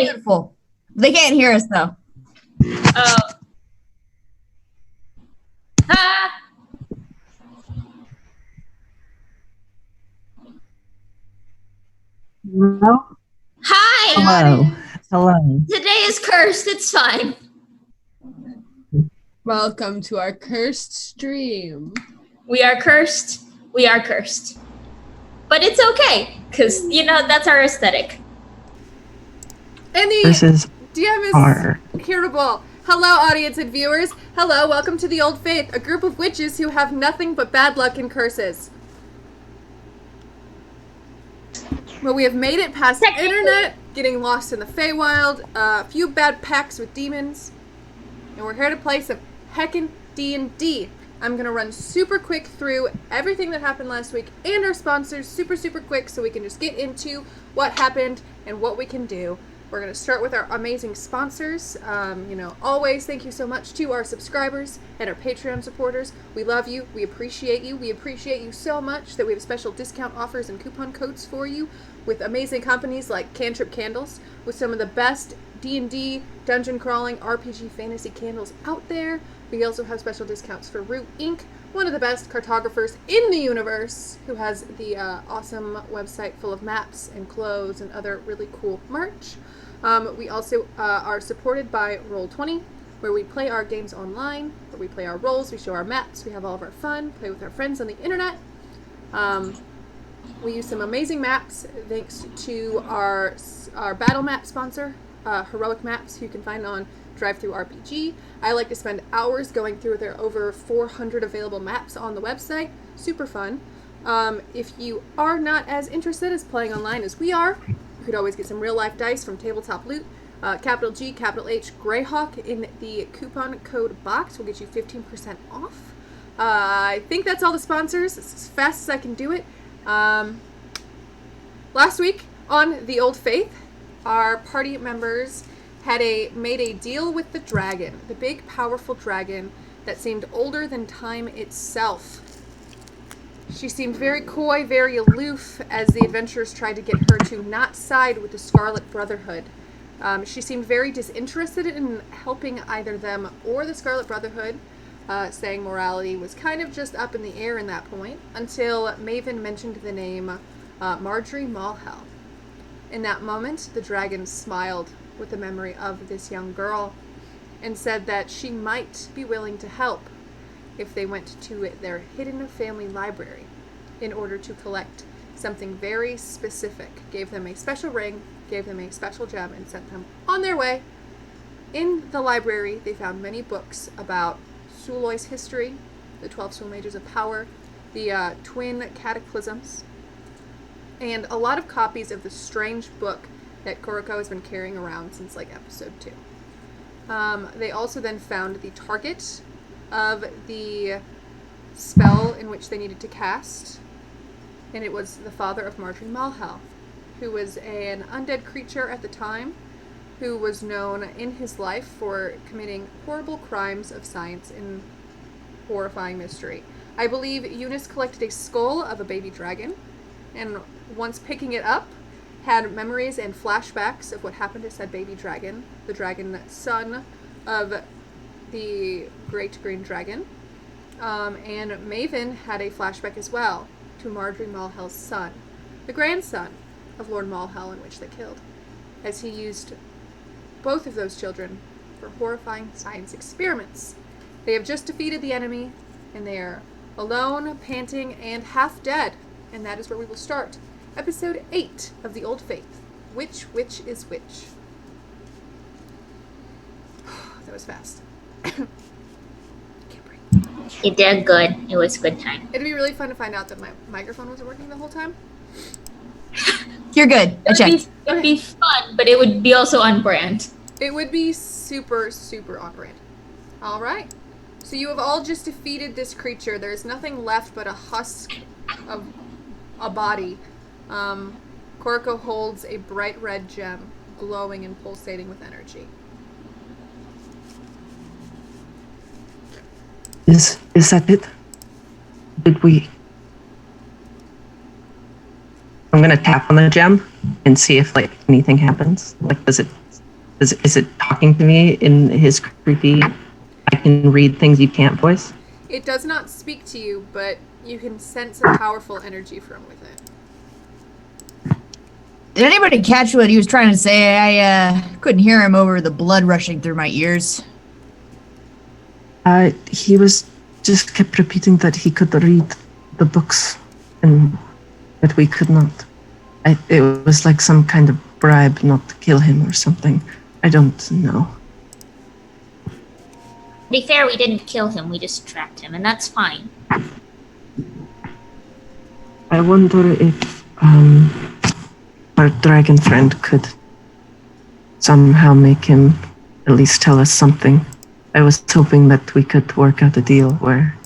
beautiful. They can't hear us though. Oh. Ah. Hello? Hi. Hello. Hello. Today is cursed. It's fine. Welcome to our cursed stream. We are cursed. We are cursed. But it's okay, because, that's our aesthetic. And the This is DM is our hearable. Hello, audience and viewers. Hello, welcome to the Old Faith, a group of witches who have nothing but bad luck and curses. Well, we have made it past the internet, getting lost in the Feywild, a few bad pacts with demons, and we're here to play some heckin' D&D. I'm going to run super quick through everything that happened last week and our sponsors super quick so we can just get into what happened and what we can do. We're going to start with our amazing sponsors. Always thank you so much to our subscribers and our Patreon supporters. We love you. We appreciate you. We appreciate you so much that we have special discount offers and coupon codes for you with amazing companies like Cantrip Candles with some of the best D&D, dungeon crawling, RPG fantasy candles out there. We also have special discounts for Root Inc., one of the best cartographers in the universe, who has the awesome website full of maps and clothes and other really cool merch. We also are supported by Roll20, where we play our games online, where we play our roles, we show our maps, we have all of our fun, play with our friends on the internet. We use some amazing maps thanks to our battle map sponsor, Heroic Maps, who you can find on DriveThruRPG. I like to spend hours going through their over 400 available maps on the website. Super fun. If you are not as interested as playing online as we are, you could always get some real life dice from Tabletop Loot. Capital G, capital H, Greyhawk in the coupon code box will get you 15% off. I think that's all the sponsors. It's as fast as I can do it. Last week on The Old Faith, our party members had made a deal with the dragon, the big powerful dragon that seemed older than time itself. She seemed very coy, very aloof, as the adventurers tried to get her to not side with the Scarlet Brotherhood. She seemed very disinterested in helping either them or the Scarlet Brotherhood, saying morality was kind of just up in the air in that point, until Maven mentioned the name Marjorie Malhel. In that moment, the dragon smiled with the memory of this young girl and said that she might be willing to help if they went to their hidden family library in order to collect something very specific, gave them a special ring, gave them a special gem, and sent them on their way. In the library, they found many books about Suloi's history, the 12 Sul Mages of Power, the Twin Cataclysms, and a lot of copies of the strange book that Koriko has been carrying around since episode 2. They also then found the target of the spell in which they needed to cast, and it was the father of Marjorie Malhel, who was an undead creature at the time, who was known in his life for committing horrible crimes of science and horrifying mystery. I believe Eunice collected a skull of a baby dragon, and once picking it up, had memories and flashbacks of what happened to said baby dragon, the dragon son of the Great Green Dragon. And Maven had a flashback as well to Marjorie Malhel's son, the grandson of Lord Malhel, in which they killed, as he used both of those children for horrifying science experiments. They have just defeated the enemy, and they are alone, panting, and half dead, and that is where we will start. Episode 8 of The Old Faith. Which is which? That was fast. Can't breathe. You did good. It was good time. It'd be really fun to find out that my microphone wasn't working the whole time. You're good. I checked. It'd be fun, but it would be also on brand. It would be super on brand. Alright. So you have all just defeated this creature. There's nothing left but a husk of a body. Koriko holds a bright red gem, glowing and pulsating with energy. is that it? Did we? I'm gonna tap on the gem and see if anything happens. Does it Is it talking to me in his creepy? I can read things you can't voice. It does not speak to you, but you can sense a powerful energy from within. Did anybody catch what he was trying to say? I couldn't hear him over the blood rushing through my ears. He was just kept repeating that he could read the books and that we could not. It was like some kind of bribe not to kill him or something. I don't know. To be fair, we didn't kill him, we just trapped him, and that's fine. I wonder if our dragon friend could somehow make him at least tell us something. I was hoping that we could work out a deal where,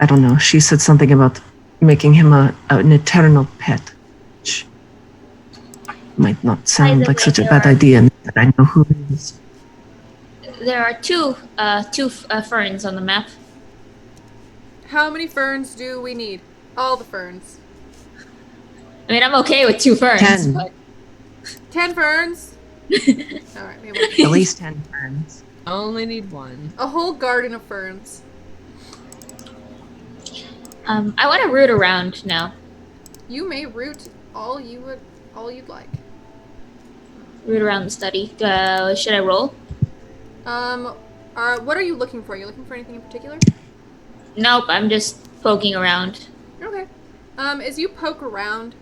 I don't know, she said something about making him an eternal pet, which might not sound the like way, such a there bad are- idea, that I know who he is. There are two ferns on the map. How many ferns do we need? All the ferns. I mean, I'm okay with 2 ferns, 10. but 10 ferns. All right, maybe At least 10 ferns. I only need 1. a whole garden of ferns. I want to root around now. You may root all you'd like. Root around the study. Should I roll? What are you looking for? Are you looking for anything in particular? Nope, I'm just poking around. Okay. As you poke around,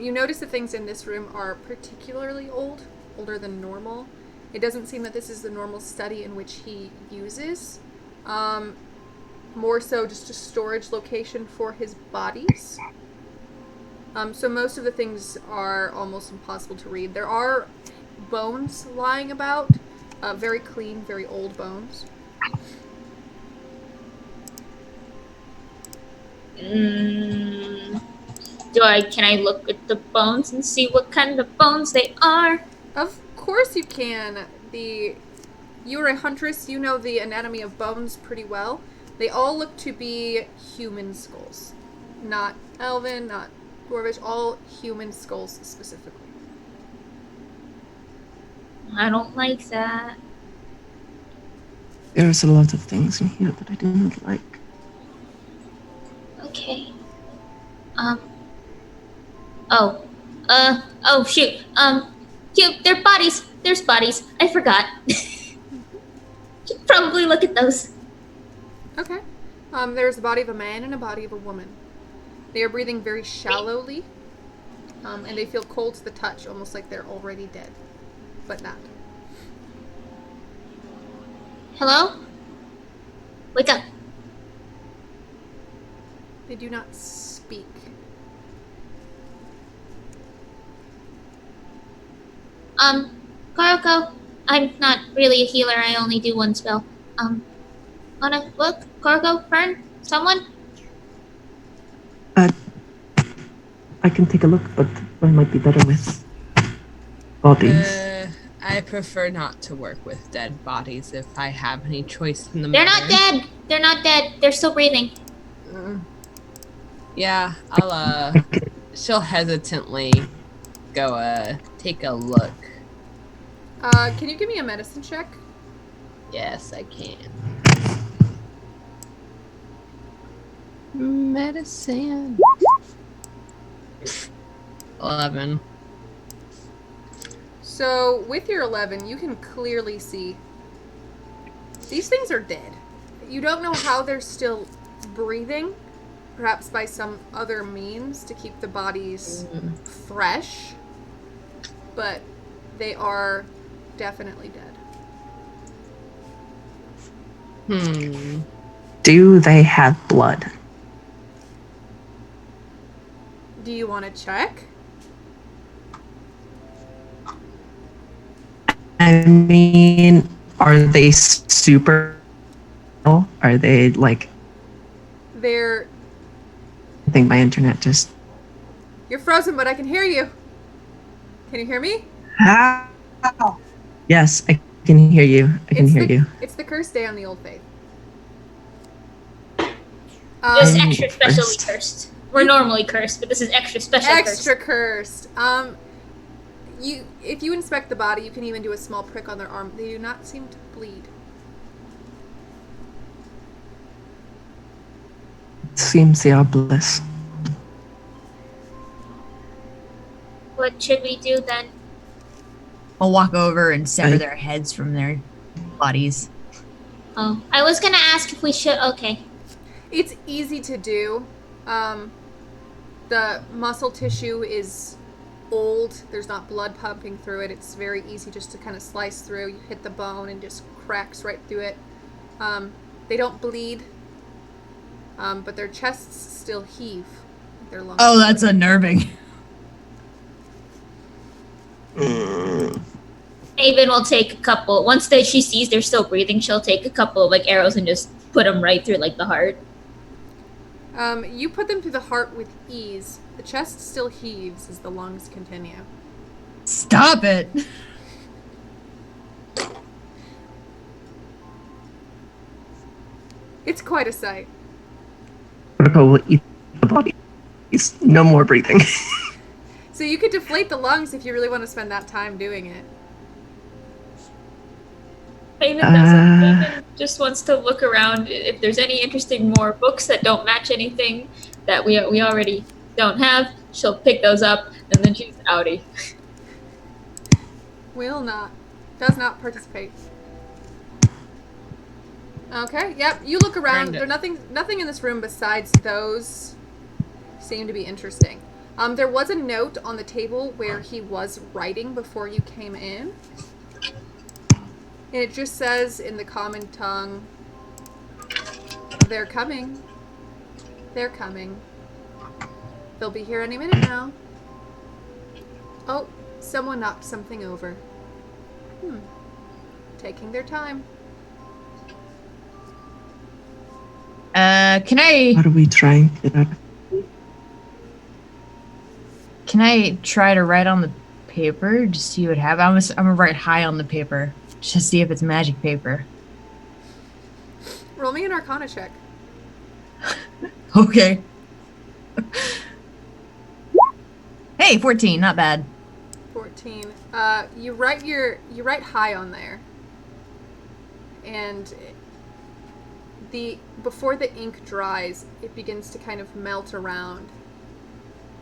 you notice that things in this room are particularly old, older than normal. It doesn't seem that this is the normal study in which he uses. More so just a storage location for his bodies. So most of the things are almost impossible to read. There are bones lying about, very clean, very old bones. Can I look at the bones and see what kind of bones they are? Of course you can. You're a huntress, you know the anatomy of bones pretty well. They all look to be human skulls. Not elven, not dwarvish, all human skulls specifically. I don't like that. There's a lot of things in here that I do not like. Okay. Oh shoot. They're bodies. There's bodies. I forgot. Should probably look at those. Okay. There's the body of a man and a body of a woman. They are breathing very shallowly, and they feel cold to the touch, almost like they're already dead, but not. Hello? Wake up. They do not speak. Koroko, I'm not really a healer. I only do 1 spell. Wanna look? Koroko, Fern? Someone? I can take a look, but I might be better with bodies. I prefer not to work with dead bodies if I have any choice in the They're matter. not dead. They're not dead. They're still breathing. Yeah, I'll she'll hesitantly go take a look. Can you give me a medicine check? Yes, I can. Medicine. 11. So, with your 11, you can clearly see these things are dead. You don't know how they're still breathing, perhaps by some other means to keep the bodies fresh, but they are definitely dead. Do they have blood? Do you want to check? I mean, are they super? Are they like? They're... I think my internet just. You're frozen, but I can hear you. Can you hear me? Yes, I can hear you. I can hear you. It's the cursed day on the Old Faith. Just Um, extra specially cursed. cursed. We're normally cursed, but this is extra special Extra cursed. If you inspect the body, you can even do a small prick on their arm. They do not seem to bleed. Seems diabolus. What should we do then? I'll walk over and sever Right. their heads from their bodies. Oh, I was gonna ask if we should. Okay. It's easy to do. The muscle tissue is old. There's not blood pumping through it. It's very easy just to kind of slice through. You hit the bone and just cracks right through it. They don't bleed, but their chests still heave. Their lungs. Oh, that's unnerving. Maven will take a couple. Once she sees they're still breathing, she'll take a couple of like arrows and just put them right through like the heart. You put them through the heart with ease. The chest still heaves as the lungs continue. Stop it. It's quite a sight. Protocol will eat the body. He's no more breathing. So you could deflate the lungs if you really want to spend that time doing it. Maven doesn't. Maven just wants to look around if there's any interesting more books that don't match anything that we already don't have. She'll pick those up and then she's outie. Does not participate. Okay, yep. You look around. Brenda. There's nothing in this room besides those seem to be interesting. There was a note on the table where he was writing before you came in. And it just says in the common tongue, "They're coming. They're coming. They'll be here any minute now." Oh, someone knocked something over. Taking their time. Can I What are we trying to get out of? try to write on the paper? Just see what happens. I'm gonna write high on the paper. Just to see if it's magic paper. Roll me an Arcana check. Okay. Hey, 14, not bad. 14. You write high on there, and before the ink dries, it begins to kind of melt around,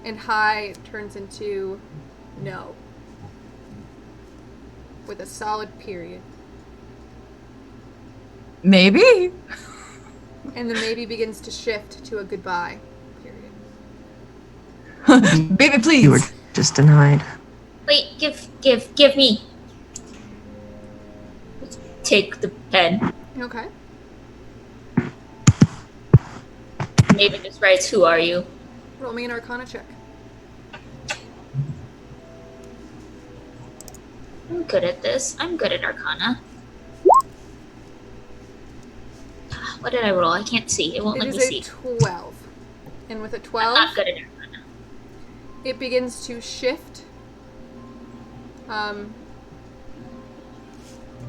and high turns into no, with a solid period, Maybe. and the maybe begins to shift to a goodbye period. Baby, please. You were just denied. Wait, give me. Take the pen. Okay. Maven just writes, "Who are you?" Roll me an Arcana check. I'm good at this. I'm good at Arcana. What did I roll? I can't see. It won't It let is me a see. 12, and with a I'm 12. not good at Arcana. It begins to shift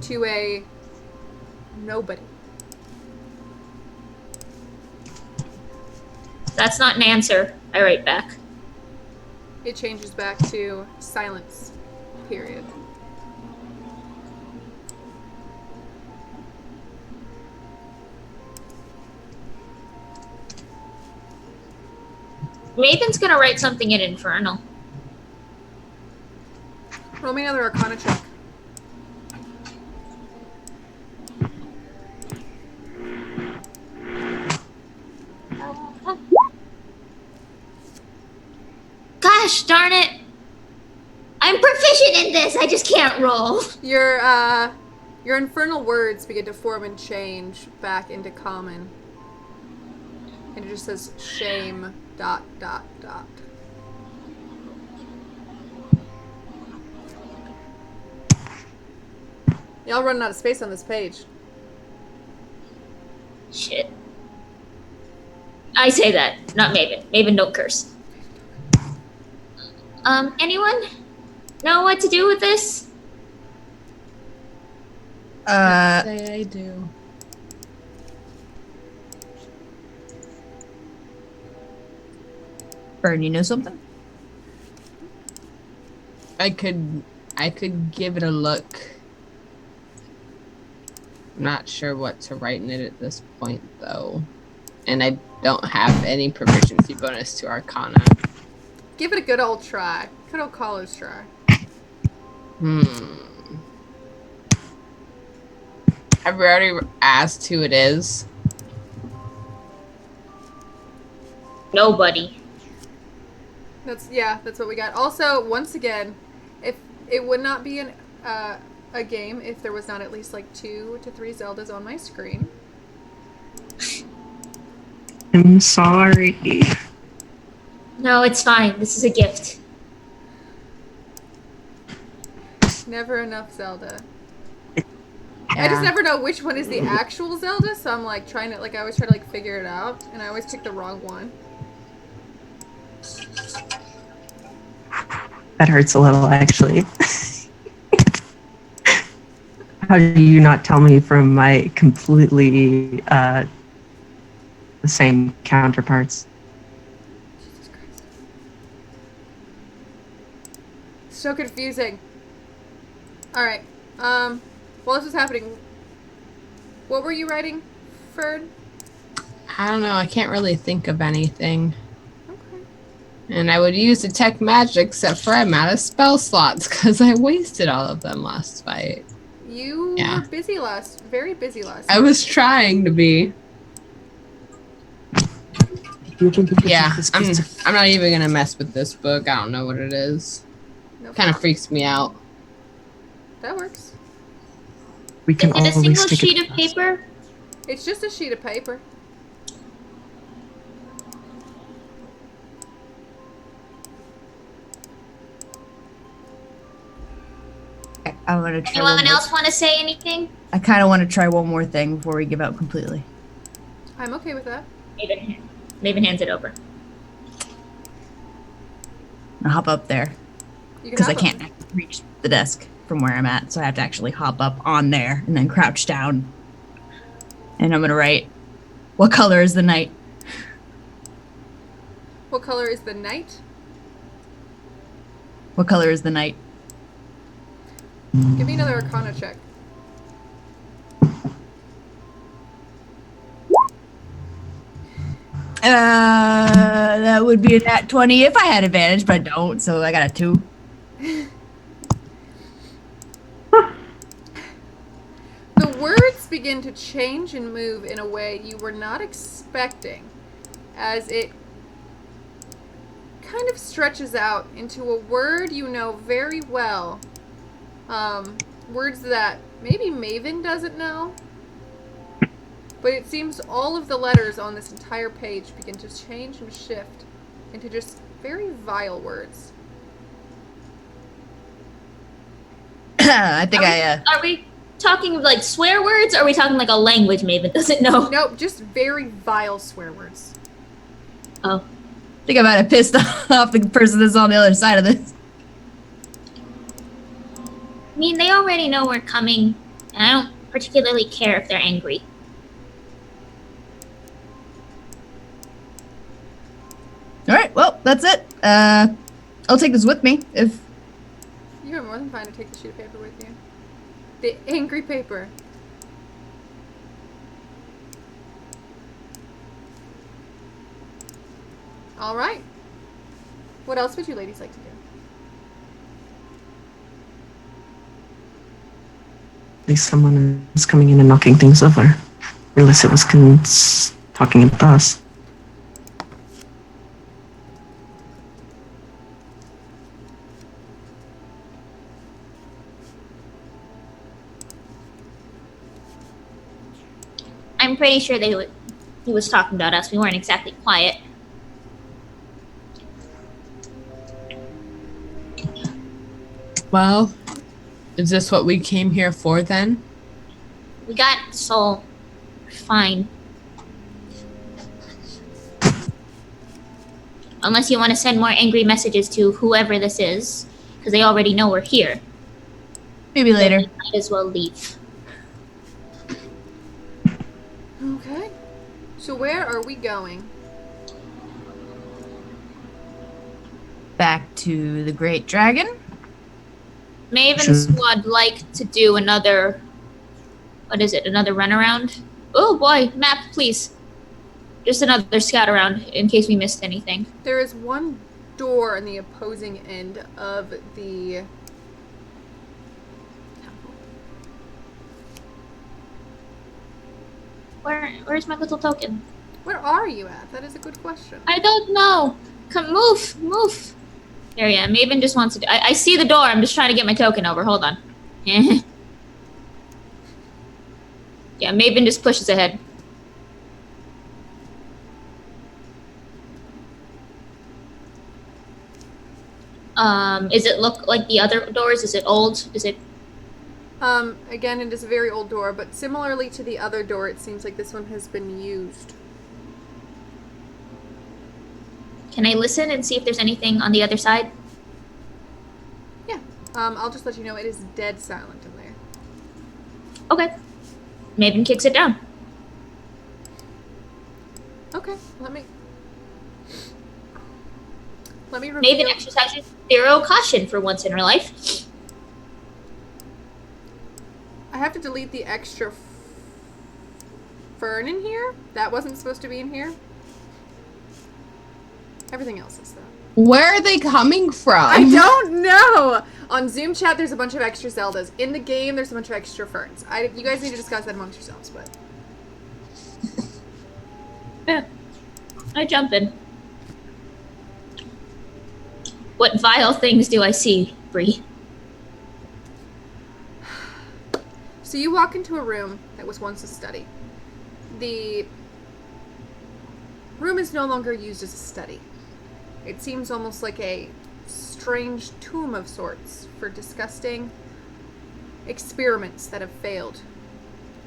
to a nobody. That's not an answer. I write back. It changes back to silence, period. Maven's gonna write something in Infernal. Roll me another Arcana check. Gosh darn it! I'm proficient in this. I just can't roll. Your infernal words begin to form and change back into common. And it just says shame ... Y'all running out of space on this page. Shit. I say that, not Maven. Maven, don't curse. Anyone know what to do with this? Say I do. Burn, you know something? I could give it a look. I'm not sure what to write in it at this point, though. And I don't have any proficiency bonus to Arcana. Give it a good old try. Good old college try. Have we already asked who it is? Nobody. That's what we got. Also, once again, if it would not be a game if there was not at least like 2 to 3 Zeldas on my screen. I'm sorry. No, it's fine. This is a gift. Never enough Zelda. I just never know which one is the actual Zelda, so I'm like trying to I always try to figure it out, and I always pick the wrong one. That hurts a little, actually. How do you not tell me from my completely the same counterparts? Jesus Christ. So confusing. Alright. While this was happening, what were you writing, Ferd? I don't know. I can't really think of anything. Okay. And I would use detect magic, except for I'm out of spell slots because I wasted all of them last fight. You Yeah. were busy very busy last I was trying to be. Yeah, I'm not even gonna mess with this book. I don't know what it is. Nope. Kind of freaks me out. That works. We can Is it a always single take sheet it. of paper? It's just a sheet of paper. I want to try. Anyone else want to say anything? I kind of want to try one more thing before we give out completely. I'm okay with that. Maven hands it over. I'll hop up there You can because I hop can't reach the desk from where I'm at, so I have to actually hop up on there and then crouch down. And I'm gonna write, "What color is the night?" What color is the night? What color is the night? Give me another Arcana check. That would be a nat 20 if I had advantage, but I don't, so I got a 2. The words begin to change and move in a way you were not expecting, as it kind of stretches out into a word you know very well. Words that maybe Maven doesn't know. But it seems all of the letters on this entire page begin to change and shift into just very vile words. I think Are we talking like swear words, or are we talking like a language Maven doesn't know? Nope, just very vile swear words. Oh. I might have pissed off the person that's on the other side of this. I mean, they already know we're coming, and I don't particularly care if they're angry. Alright, well, that's it. I'll take this with me if... You are more than fine to take the sheet of paper with you. The angry paper. Alright. What else would you ladies like to do? At least someone is coming in and knocking things over. Unless it was talking at us. I'm pretty sure he was talking about us. We weren't exactly quiet. Well, is this what we came here for then? We got soul. Fine. Unless you want to send more angry messages to whoever this is, because they already know we're here. Maybe later. We might as well leave. Okay. So where are we going? Back to the Great Dragon. Maven's would like to do another. What is it? Another run around? Oh boy, map, please. Just another scout around in case we missed anything. There is one door on the opposing end of the temple. Where's my little token? Where are you at? That is a good question. I don't know. Come, move. There, yeah. Maven just wants to. I see the door. I'm just trying to get my token over. Hold on. Yeah, Maven just pushes ahead. Is it look like the other doors? Is it old? Is it? Again, it is a very old door, but similarly to the other door, it seems like this one has been used. Can I listen and see if there's anything on the other side? Yeah. I'll just let you know it is dead silent in there. Okay. Maven kicks it down. Okay, let me reveal. Maven exercises zero caution for once in her life. I have to delete the extra fern in here. That wasn't supposed to be in here. Everything else is though. Where are they coming from? I don't know. On Zoom chat, there's a bunch of extra Zeldas. In the game, there's a bunch of extra ferns. You guys need to discuss that amongst yourselves, but. Yeah. I jump in. What vile things do I see, Bree? So you walk into a room that was once a study. The room is no longer used as a study. It seems almost like a strange tomb of sorts for disgusting experiments that have failed.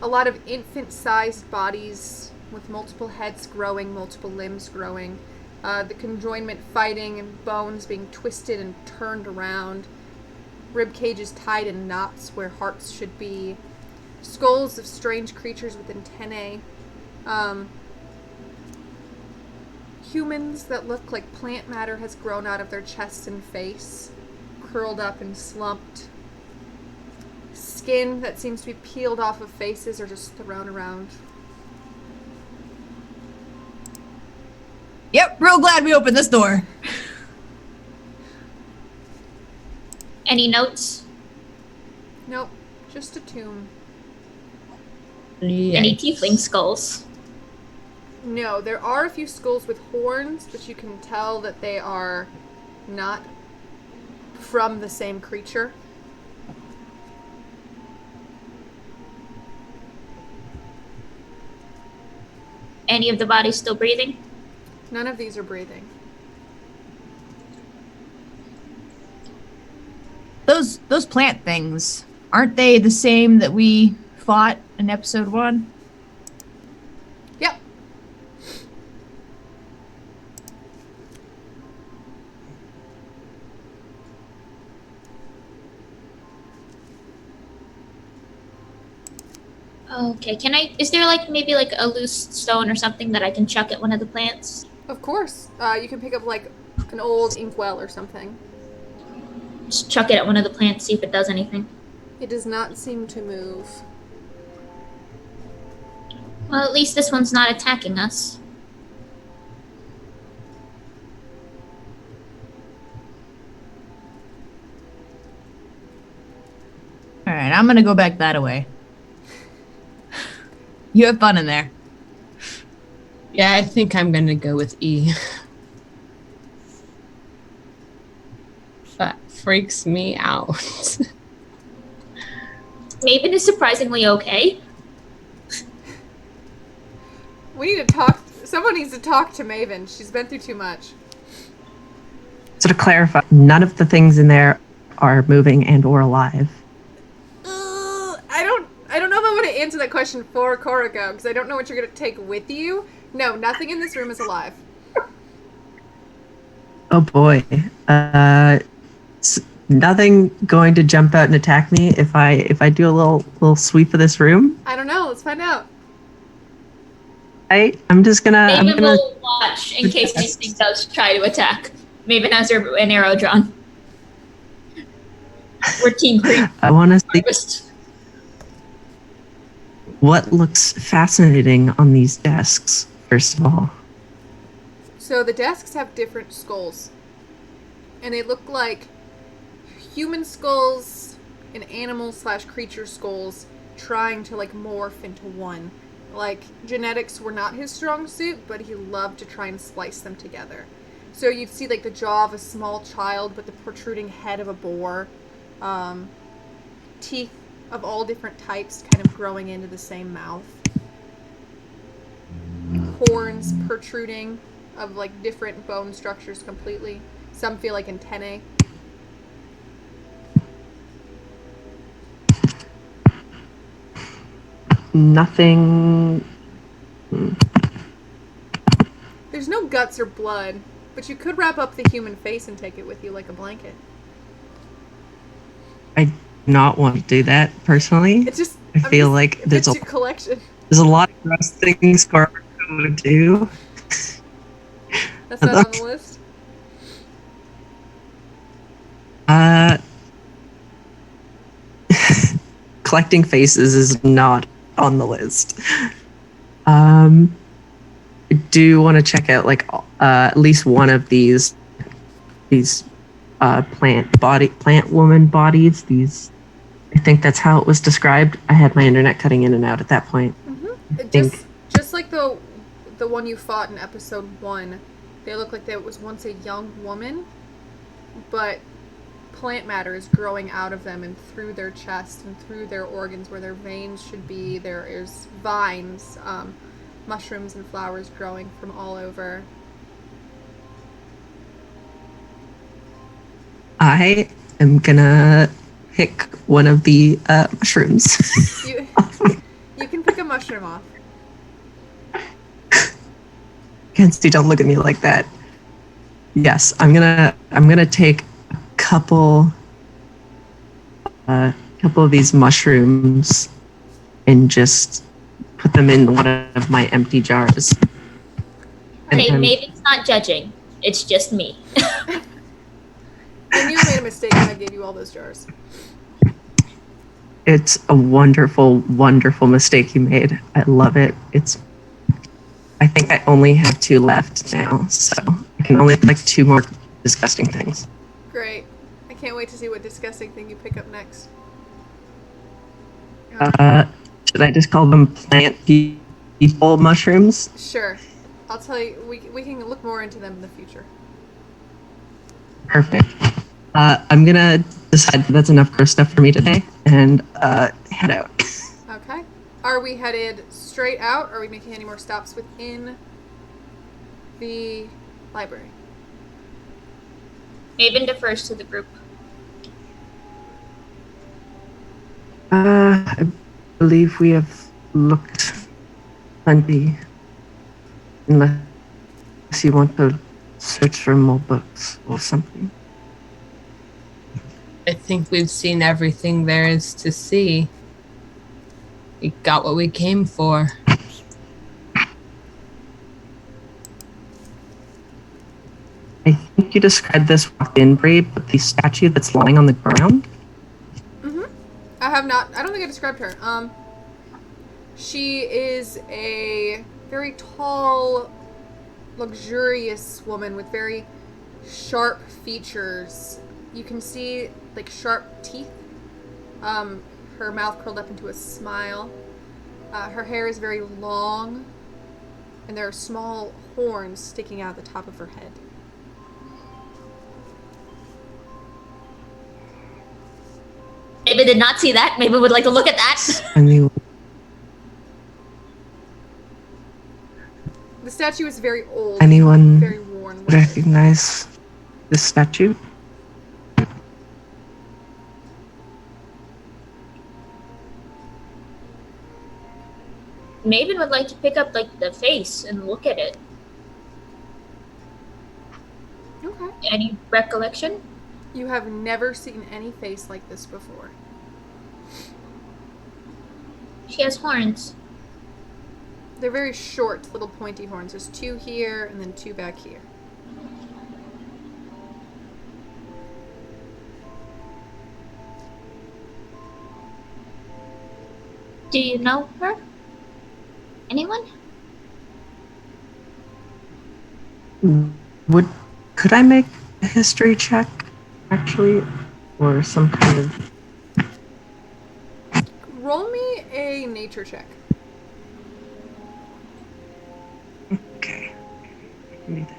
A lot of infant-sized bodies with multiple heads growing, multiple limbs growing, the conjoinment fighting and bones being twisted and turned around, rib cages tied in knots where hearts should be, skulls of strange creatures with antennae, humans that look like plant matter has grown out of their chest and face, curled up and slumped, skin that seems to be peeled off of faces or just thrown around. Yep, real glad we opened this door. Any notes? Nope, just a tomb. Any tiefling skulls? No, there are a few skulls with horns, but you can tell that they are not from the same creature. Any of the bodies still breathing? None of these are breathing. Those plant things, aren't they the same that we fought in episode 1? Yep. Okay, is there maybe a loose stone or something that I can chuck at one of the plants? Of course. You can pick up an old inkwell or something. Just chuck it at one of the plants, see if it does anything. It does not seem to move. Well, at least this one's not attacking us. Alright, I'm gonna go back that way. You have fun in there. Yeah, I think I'm gonna go with E. That freaks me out. Maven is surprisingly okay. We need to talk. Someone needs to talk to Maven. She's been through too much. So to clarify, none of the things in there are moving and or alive. I don't know if I want to answer that question for Koriko, because I don't know what you're going to take with you. No, nothing in this room is alive. Oh boy. Nothing going to jump out and attack me if I do a little sweep of this room? I don't know. Let's find out. I'm gonna will watch in case anything does try to attack. Maven has an arrow drawn. We're team creep. I want to see Harvest. what looks fascinating on these desks, first of all. So the desks have different skulls, and they look like human skulls and animal/creature skulls trying to like morph into one. Like genetics were not his strong suit, but he loved to try and splice them together. So you'd see like the jaw of a small child with the protruding head of a boar, teeth of all different types kind of growing into the same mouth, horns protruding of like different bone structures completely. Some feel like antennae. Nothing. There's no guts or blood, but you could wrap up the human face and take it with you like a blanket. I do not want to do that personally. It's just I feel like there's there's a collection. a lot of gross things Scarver would do. That's not on the list. Collecting faces is not on the list. I do want to check out like at least one of these plant woman bodies. These, I think that's how it was described. I had my internet cutting in and out at that point. Just like the one you fought in episode 1, they look like there was once a young woman, but plant matter is growing out of them and through their chest and through their organs where their veins should be. There is vines, mushrooms and flowers growing from all over. I am gonna pick one of the mushrooms. You can pick a mushroom off. Kenzie, don't look at me like that. Yes, I'm gonna take a couple of these mushrooms and just put them in one of my empty jars. Hey, And- Maven's not judging. It's just me. I knew I made a mistake when I gave you all those jars. It's a wonderful, wonderful mistake you made. I love it. I think I only have 2 left now, so I can only like 2 more disgusting things. Great. I can't wait to see what disgusting thing you pick up next. Should I just call them plant people mushrooms? Sure. I'll tell you, we can look more into them in the future. Perfect. I'm gonna decide that's enough gross stuff for me today and head out. Okay. Are we headed straight out? Or are we making any more stops within the library? Maven defers to the group. I believe we have looked plenty. Unless you want to search for more books or something. I think we've seen everything there is to see. We got what we came for. I think you described this walk-in Bree, but the statue that's lying on the ground? I have not. I don't think I described her. She is a very tall, luxurious woman with very sharp features. You can see like sharp teeth. Her mouth curled up into a smile. Her hair is very long, and there are small horns sticking out the top of her head. Maven did not see that. Maven would like to look at that. Anyone The statue is very old, Anyone very worn. recognize this statue? Maven would like to pick up like the face and look at it. Okay. Any recollection? You have never seen any face like this before. She has horns. They're very short, little pointy horns. There's 2 here and then 2 back here. Do you know her? Anyone? Could I make a history check, actually, or some kind of? Roll me a nature check. Okay, I can do that.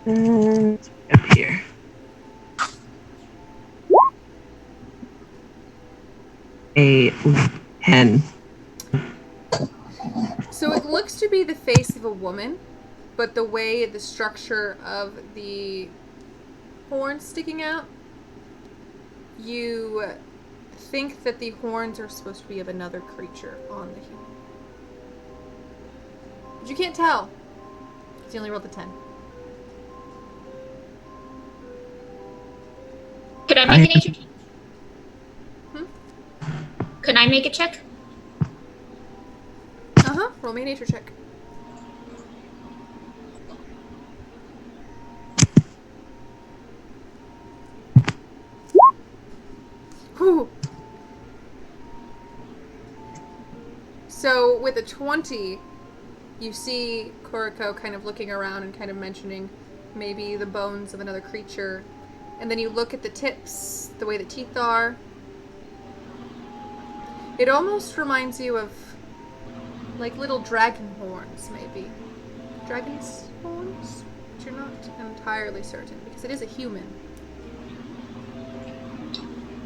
And up here. A 10. So it looks to be the face of a woman, but the way the structure of the horns sticking out, you think that the horns are supposed to be of another creature on the human. But you can't tell. 'Cause you only rolled the 10. Could I make a I- nature check? Hmm? Could I make a check? Uh-huh. Roll me a nature check. Whew. So with a 20, you see Koriko kind of looking around and kind of mentioning maybe the bones of another creature. And then you look at the tips, the way the teeth are. It almost reminds you of like little dragon horns, maybe. Dragon's horns? But you're not entirely certain because it is a human.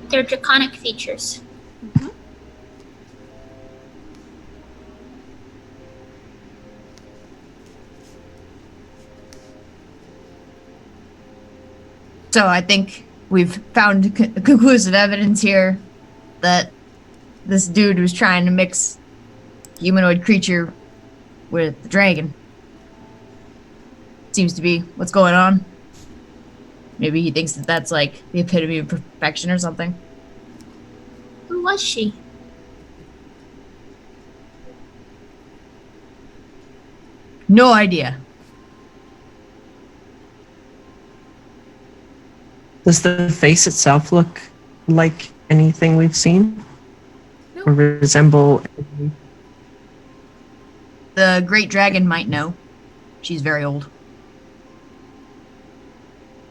They're draconic features. Mm-hmm. So I think we've found conclusive evidence here that this dude was trying to mix humanoid creature with the dragon. Seems to be what's going on. Maybe he thinks that that's like the epitome of perfection or something. Who was she? No idea. Does the face itself look like anything we've seen? Nope. Or resemble? The great dragon might know. She's very old.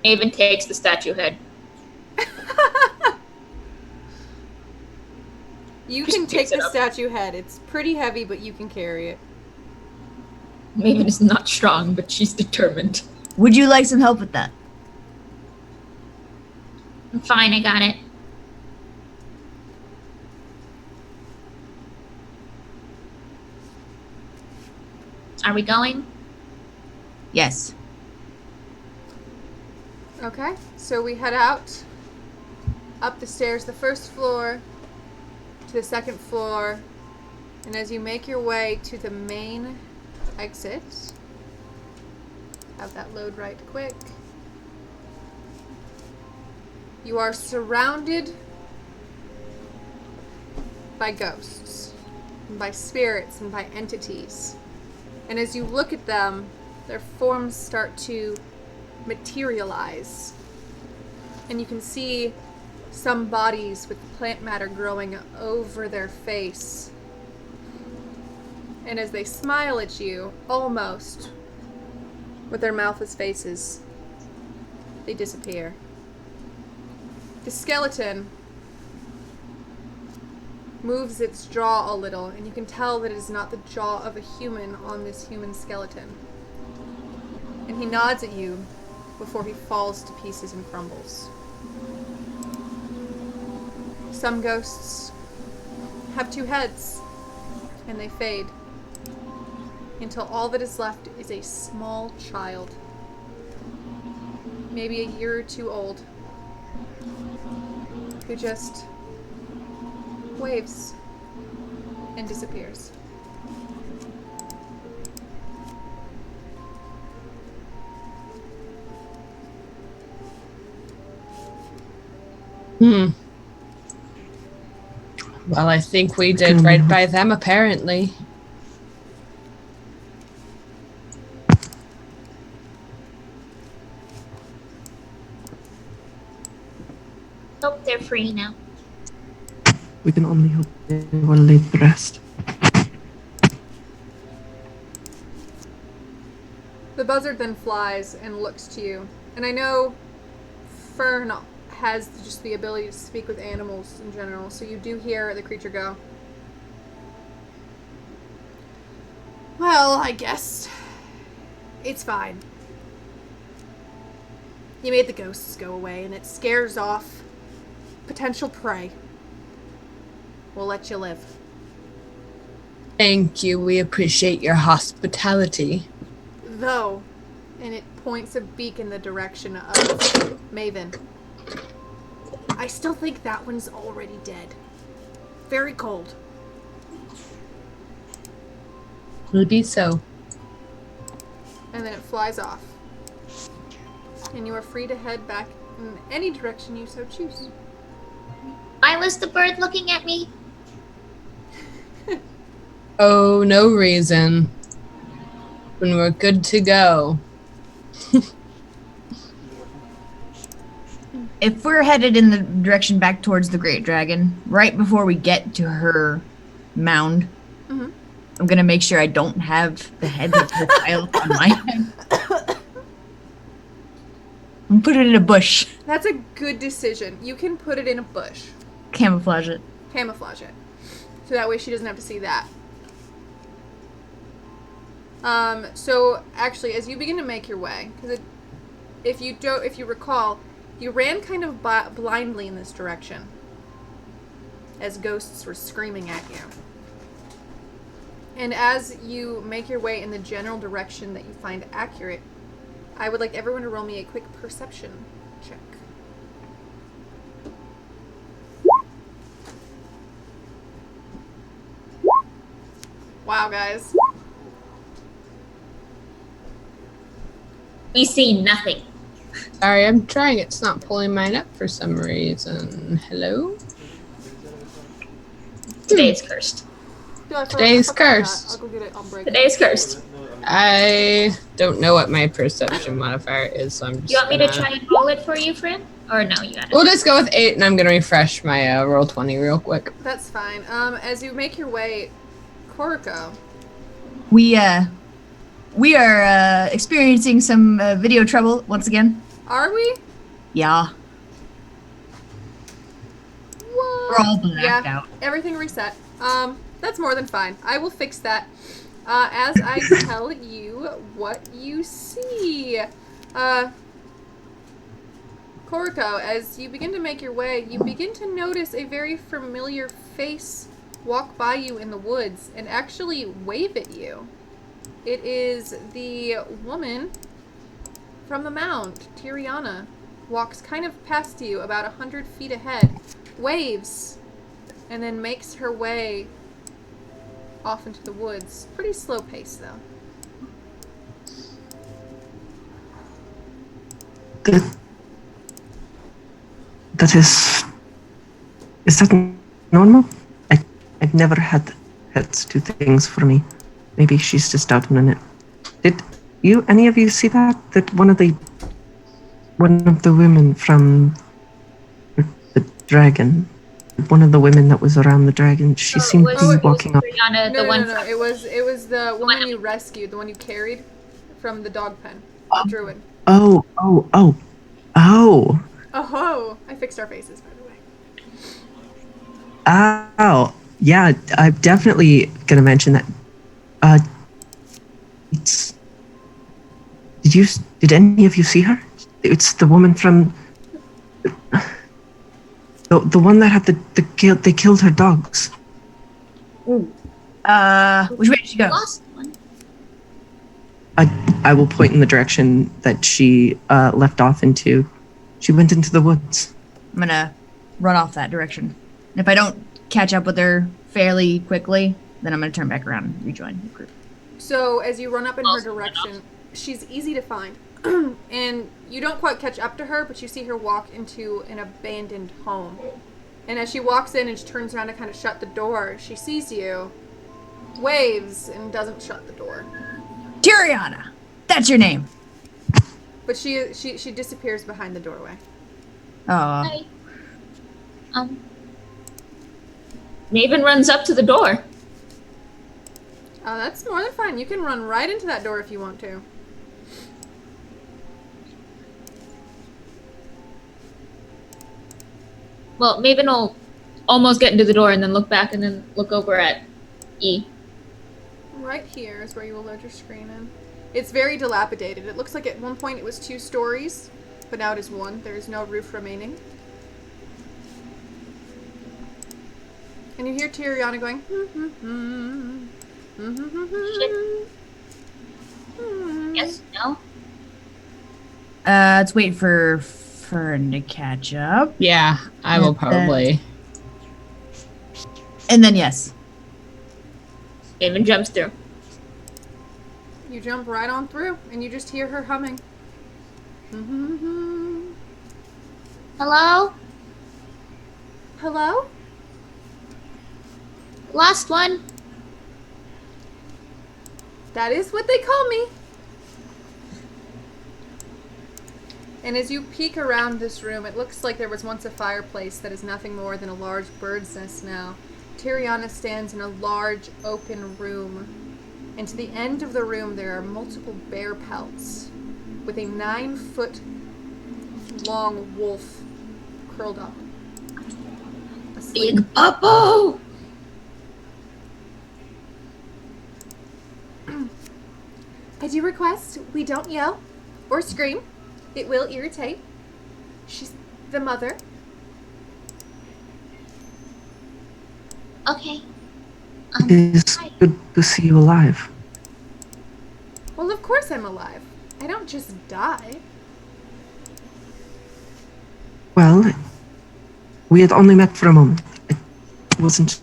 Avon takes the statue head. You Just can picks take it the up. statue head. It's pretty heavy, but you can carry it. Maven is not strong, but she's determined. Would you like some help with that? I'm fine, I got it. Are we going? Yes. Okay, so we head out, up the stairs, the first floor, to the second floor, and as you make your way to the main exit, have that load right quick, you are surrounded by ghosts, and by spirits, and by entities. And as you look at them, their forms start to materialize. And you can see some bodies with plant matter growing over their face. And as they smile at you, almost, with their mouth as faces, they disappear. The skeleton moves its jaw a little, and you can tell that it is not the jaw of a human on this human skeleton. And he nods at you before he falls to pieces and crumbles. Some ghosts have two heads, and they fade, until all that is left is a small child, maybe a year or two old, who just waves and disappears. Well, I think we did right by them, apparently. Hope they're free now. We can only hope they will laid to rest. The buzzard then flies and looks to you. And I know Fern has just the ability to speak with animals in general, so you do hear the creature go, "Well, I guess it's fine. You made the ghosts go away, and it scares off potential prey. We'll let you live." Thank you. We appreciate your hospitality. Though, and it points a beak in the direction of Maven, I still think that one's already dead. Very cold. Will be so. And then it flies off. And you are free to head back in any direction you so choose. Why was the bird looking at me? Oh, no reason. When we're good to go. If we're headed in the direction back towards the Great Dragon, right before we get to her mound, Mhm. I'm gonna make sure I don't have the head of the child on my head. And put it in a bush. That's a good decision. You can put it in a bush. Camouflage it. Camouflage it. So that way she doesn't have to see that. So actually, as you begin to make your way, because if you recall, you ran kind of blindly in this direction as ghosts were screaming at you. And as you make your way in the general direction that you find accurate, I would like everyone to roll me a quick perception check. Wow, guys. We see nothing. Sorry, I'm trying. It's not pulling mine up for some reason. Hello? Today is cursed. Today's cursed. I'll go get it on break. Today is cursed. I don't know what my perception modifier is, so I'm just You want me to gonna- try and roll it for you, friend? Or no, you got it. We'll just go with 8, and I'm gonna refresh my roll 20 real quick. That's fine. As you make your way, Koriko. We are experiencing some video trouble once again. Are we? Yeah, What? we're all blacked Yeah. out. Everything reset. That's more than fine. I will fix that. As I tell you what you see. Koriko, as you begin to make your way, you begin to notice a very familiar face walk by you in the woods and actually wave at you. It is the woman from the mound, Tiriana. Walks kind of past you about 100 feet ahead, waves, and then makes her way off into the woods. Pretty slow pace, though. That is that normal? I've never had heads do things for me. Maybe she's just out on it. Did any of you see that? That one of the women from the dragon, one of the women that was around the dragon, she seemed to be walking up. Brianna, No, the one no. It was the woman you rescued, the one you carried from the dog pen, the druid. Oh. Oh, I fixed our faces, by the way. Oh, yeah, I'm definitely gonna mention that. Did any of you see her? It's the woman from the one that had they killed her dogs. Which way did she go? lost one. I will point in the direction that she left off into. She went into the woods. I'm gonna run off that direction. And if I don't catch up with her fairly quickly, then I'm gonna turn back around and rejoin the group. So as you run up in her Also direction, she's easy to find. And you don't quite catch up to her, but you see her walk into an abandoned home. And as she walks in and she turns around to kind of shut the door, she sees you, waves, and doesn't shut the door. Tiriana! That's your name! But she disappears behind the doorway. Oh, Hi. Maven runs up to the door. That's more than fine. You can run right into that door if you want to. Well, Maven will almost get into the door and then look back and then look over at E. Right here is where you will load your screen in. It's very dilapidated. It looks like at one point it was 2 stories, but now it is 1. There is no roof remaining. And you hear Tiriana going, Yes, no? Let's wait for Fern to catch up. Yeah, I will probably. And then yes. Maven jumps through. You jump right on through, and you just hear her humming. Hello? Hello? Last one. That is what they call me. And as you peek around this room, it looks like there was once a fireplace that is nothing more than a large bird's nest now. Tiriana stands in a large open room, and to the end of the room there are multiple bear pelts with a 9-foot long wolf curled up. Asleep. Big Bubbo! I do request we don't yell or scream. It will irritate. She's the mother. Okay. It is good to see you alive. Well, of course I'm alive. I don't just die. Well, we had only met for a moment. I wasn't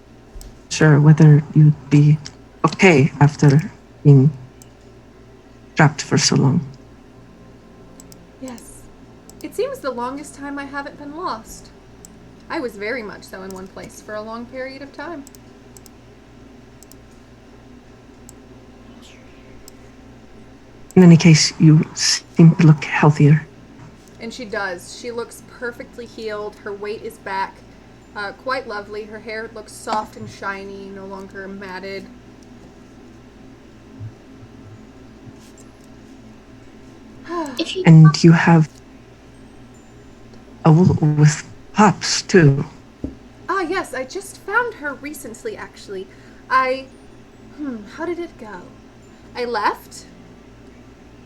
sure whether you'd be okay after being trapped for so long. Yes. It seems the longest time I haven't been lost. I was very much so in one place for a long period of time. In any case, you seem to look healthier. And she does. She looks perfectly healed. Her weight is back. Quite lovely. Her hair looks soft and shiny, no longer matted. If you And you have a wolf with pups, too. Ah, yes, I just found her recently, actually. How did it go? I left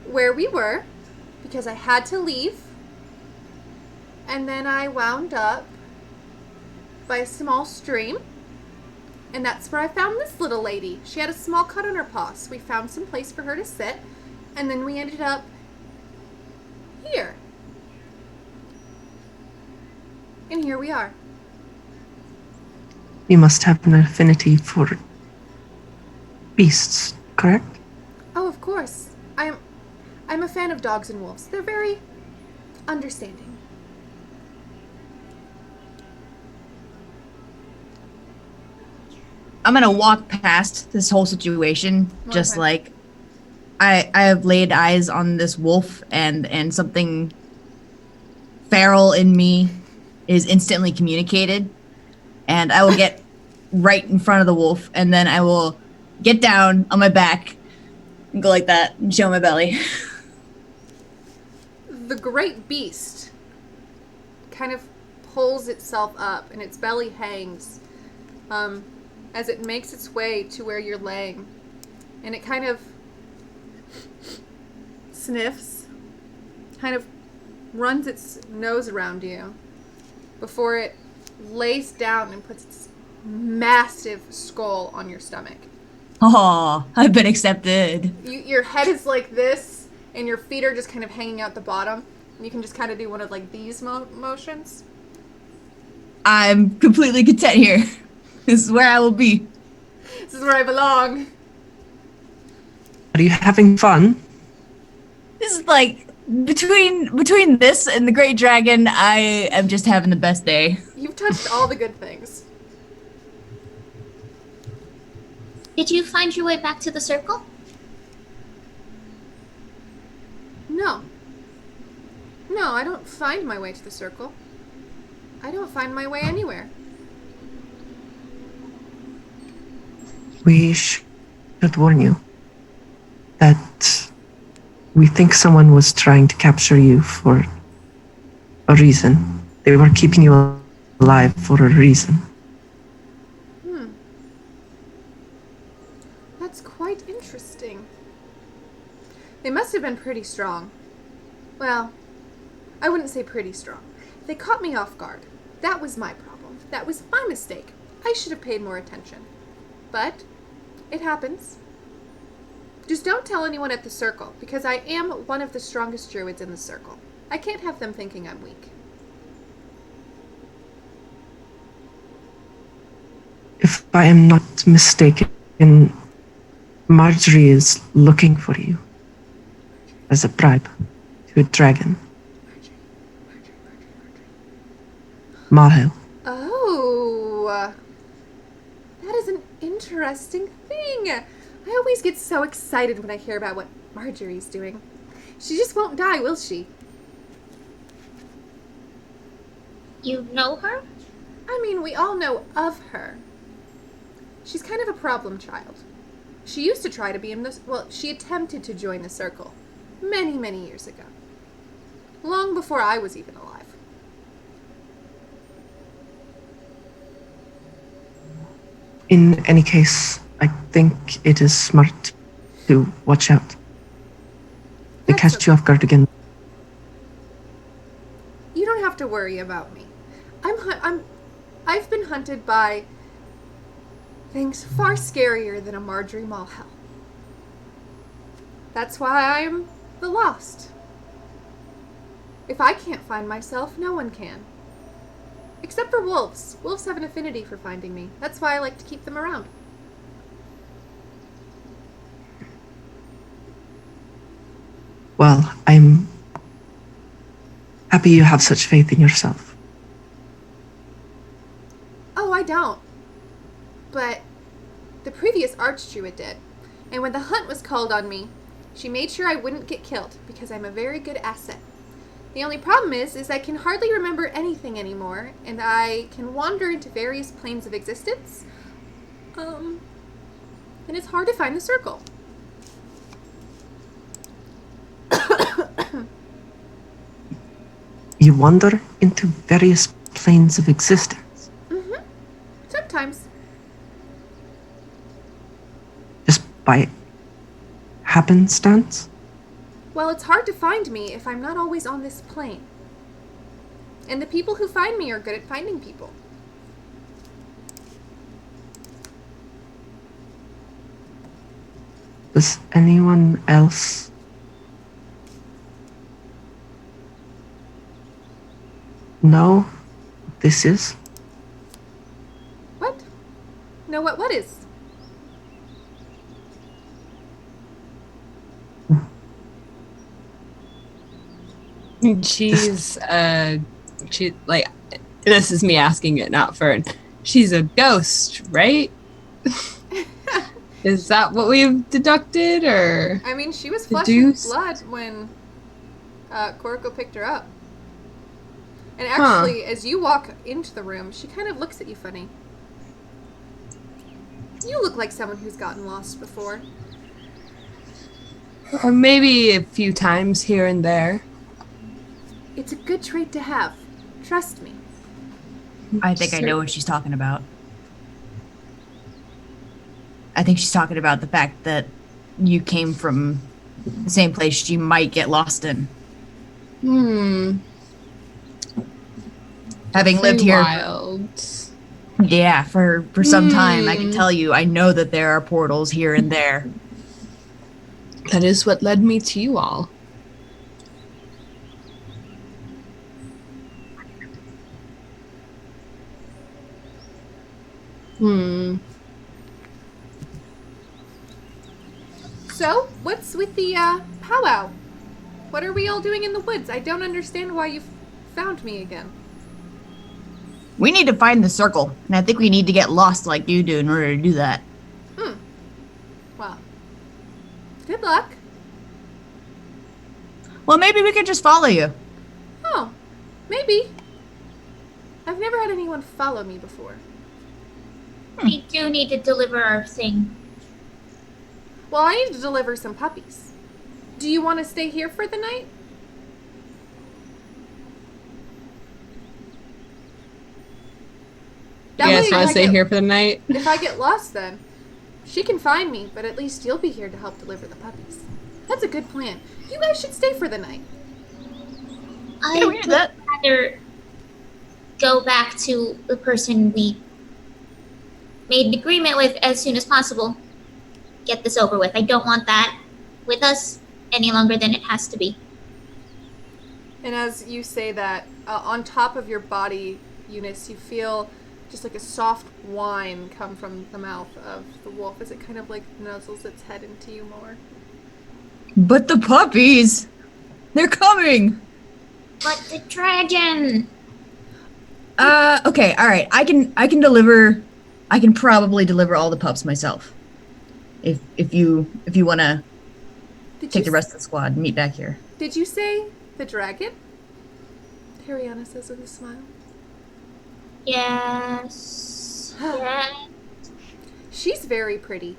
where we were because I had to leave. And then I wound up by a small stream. And that's where I found this little lady. She had a small cut on her paw, so we found some place for her to sit. And then we ended up here. And here we are. You must have an affinity for beasts, correct? Oh, of course. I'm a fan of dogs and wolves. They're very understanding. I'm gonna walk past this whole situation, just Okay. like I have laid eyes on this wolf, and something feral in me is instantly communicated, and I will get right in front of the wolf, and then I will get down on my back and go like that and show my belly. The great beast kind of pulls itself up and its belly hangs as it makes its way to where you're laying. And it kind of sniffs, kind of runs its nose around you before it lays down and puts its massive skull on your stomach. Oh, I've been accepted. Your head is like this, and your feet are just kind of hanging out the bottom. And you can just kind of do one of like these motions. I'm completely content here. This is where I will be. This is where I belong. Are you having fun? This is like between this and the Great Dragon, I am just having the best day. You've touched all the good things. Did you find your way back to the circle? No. No, I don't find my way to the circle. I don't find my way anywhere. We should warn you that we think someone was trying to capture you for a reason. They were keeping you alive for a reason. That's quite interesting. They must have been pretty strong. Well, I wouldn't say pretty strong. They caught me off guard. That was my problem. That was my mistake. I should have paid more attention. But it happens. Just don't tell anyone at the circle, because I am one of the strongest druids in the circle. I can't have them thinking I'm weak. If I am not mistaken, Marjorie is looking for you as a bribe to a dragon. Mahel. Oh, that is an interesting thing. I always get so excited when I hear about what Marjorie's doing. She just won't die, will she? You know her? I mean, we all know of her. She's kind of a problem child. She used to try to be in this. Well, she attempted to join the circle many, many years ago. Long before I was even alive. In any case, I think it is smart to watch out. They That's catch you off guard again. You don't have to worry about me. I've been hunted by things far scarier than a Marjorie Malhel. That's why I'm the lost. If I can't find myself, no one can. Except for wolves. Wolves have an affinity for finding me. That's why I like to keep them around. Well, I'm happy you have such faith in yourself. Oh, I don't. But the previous Archdruid did. And when the hunt was called on me, she made sure I wouldn't get killed because I'm a very good asset. The only problem is I can hardly remember anything anymore, and I can wander into various planes of existence. And it's hard to find the circle. You wander into various planes of existence. Mm-hmm. Sometimes. Just by happenstance? Well, it's hard to find me if I'm not always on this plane. And the people who find me are good at finding people. Does anyone else know what this is? What? No, what is? She's she like this is me asking it, not Fern. She's a ghost, right? Is that what we've deducted, or? I mean, she was flesh and Deduced? blood when Koriko picked her up. And actually, as you walk into the room, she kind of looks at you funny. You look like someone who's gotten lost before. Or maybe a few times here and there. It's a good trait to have. Trust me. I think I know what she's talking about. I think she's talking about the fact that you came from the same place you might get lost in. Having lived here, Wild. yeah, for some time, I can tell you, I know that there are portals here and there. That is what led me to you all. So, what's with the powwow? What are we all doing in the woods? I don't understand why you found me again. We need to find the circle, and I think we need to get lost like you do in order to do that. Well, good luck. Well, maybe we could just follow you. Oh, maybe. I've never had anyone follow me before. We do need to deliver our thing. Well, I need to deliver some puppies. Do you want to stay here for the night? That You way guys if want I to stay get- here for the night? If I get lost, then she can find me, but at least you'll be here to help deliver the puppies. That's a good plan. You guys should stay for the night. I we would do that. rather go back to the person we made an agreement with as soon as possible. Get this over with. I don't want that with us any longer than it has to be. And as you say that, on top of your body, Eunice, you feel just like a soft whine come from the mouth of the wolf as it kind of like nuzzles its head into you more. But the puppies! They're coming! But the dragon! Okay, alright. I can probably deliver all the pups myself. If you wanna Did take you the rest of the squad and meet back here. Did you say the dragon? Tariana says with a smile. Yes. Yes. She's very pretty.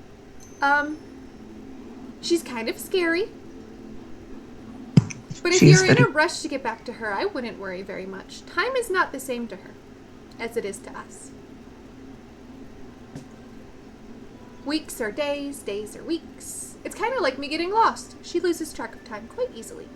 She's kind of scary. But if She's you're in a very- rush to get back to her, I wouldn't worry very much. Time is not the same to her as it is to us. Weeks are days, days are weeks. It's kind of like me getting lost. She loses track of time quite easily.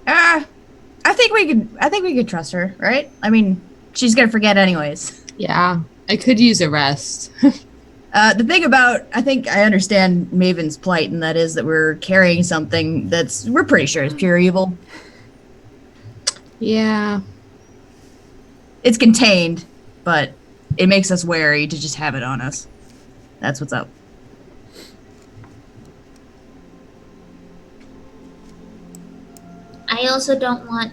I think we could trust her, right? I mean, she's gonna forget anyways. Yeah. I could use a rest. The thing about, I think I understand Maven's plight, and that is that we're carrying something we're pretty sure is pure evil. Yeah. It's contained, but it makes us wary to just have it on us. That's what's up. I also don't want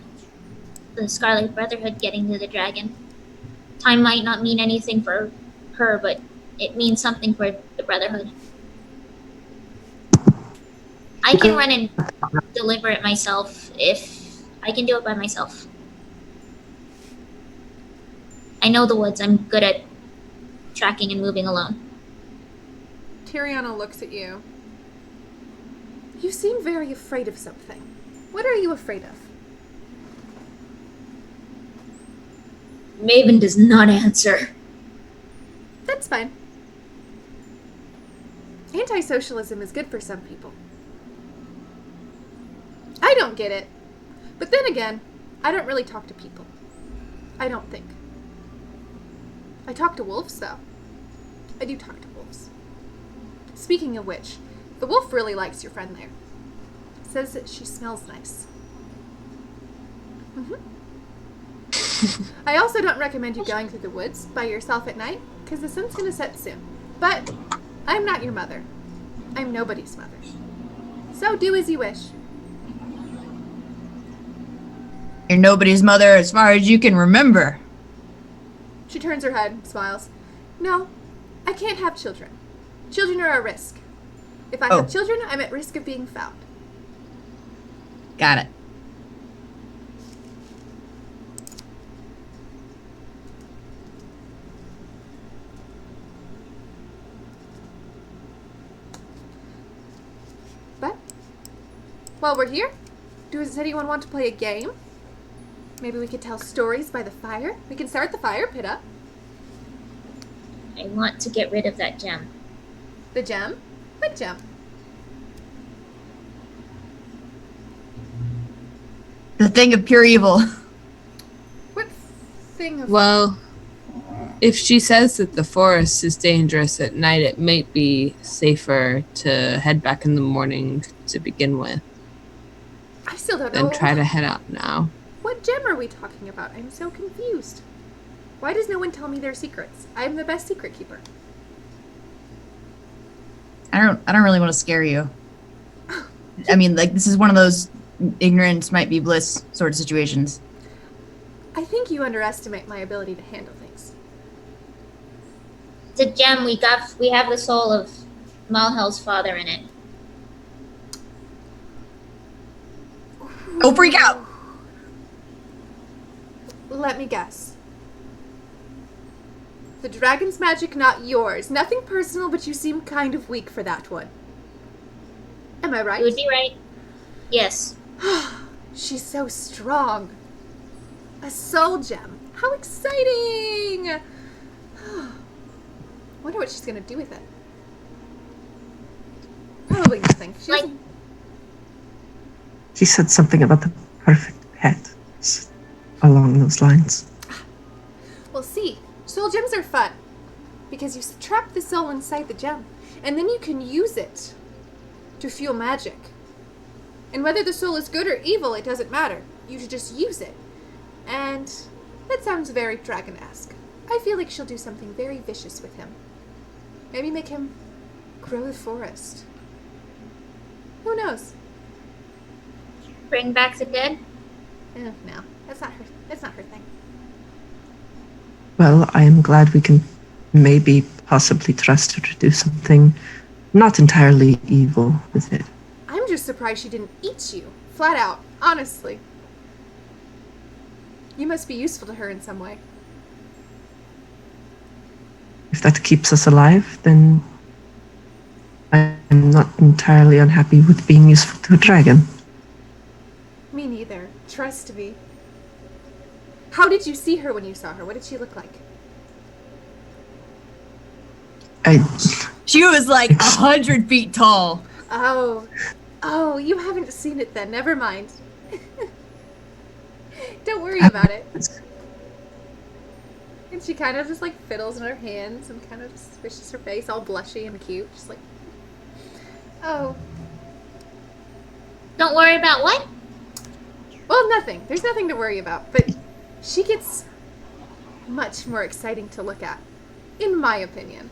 the Scarlet Brotherhood getting to the dragon. Time might not mean anything for her, but it means something for the Brotherhood. I can run and deliver it myself if I can do it by myself. I know the woods. I'm good at tracking and moving alone. Tiriana looks at you. You seem very afraid of something. What are you afraid of? Maven does not answer. That's fine. Anti-socialism is good for some people. I don't get it. But then again, I don't really talk to people. I don't think. I talk to wolves, though. I do talk to wolves. Speaking of which, the wolf really likes your friend there. Says that she smells nice. I also don't recommend you going through the woods by yourself at night, because the sun's going to set soon. But I'm not your mother. I'm nobody's mother. So do as you wish. You're nobody's mother as far as you can remember. She turns her head and smiles. No, I can't have children. Children are a risk. If I Oh. have children, I'm at risk of being found. Got it. But while we're here, does anyone want to play a game? Maybe we could tell stories by the fire. We can start the fire pit up. I want to get rid of that gem. The gem? What gem? The thing of pure evil. What thing of... Well, if she says that the forest is dangerous at night, it might be safer to head back in the morning to begin with I still don't know. than try to head out now. What gem are we talking about? I'm so confused. Why does no one tell me their secrets? I'm the best secret keeper. I don't really want to scare you. I mean, like, this is one of those ignorance might be bliss sort of situations. I think you underestimate my ability to handle things. The gem we have the soul of Malhel's father in it. Don't freak out. Let me guess. The dragon's magic, not yours. Nothing personal, but you seem kind of weak for that one. Am I right? You would be right. Yes. She's so strong. A soul gem. How exciting! Wonder what she's gonna do with it. Probably nothing. She Like- doesn't- She said something about the perfect pet. Along those lines. Well, see, soul gems are fun because you trap the soul inside the gem, and then you can use it to fuel magic. And whether the soul is good or evil, it doesn't matter. You should just use it. And that sounds very dragon-esque. I feel like she'll do something very vicious with him. Maybe make him grow the forest. Who knows? Bring back the dead? No, that's not her. That's not her thing. Well, I am glad we can maybe possibly trust her to do something not entirely evil with it. I'm just surprised she didn't eat you. Flat out. Honestly. You must be useful to her in some way. If that keeps us alive, then I'm not entirely unhappy with being useful to a dragon. Me neither. Trust me. How did you see her when you saw her? What did she look like? She was like 100 feet tall. Oh, you haven't seen it then. Never mind. Don't worry about it. And she kind of just like fiddles in her hands and kind of just squishes her face, all blushy and cute. Just like, oh, Don't worry about what? well, nothing. There's nothing to worry about. But she gets much more exciting to look at, in my opinion.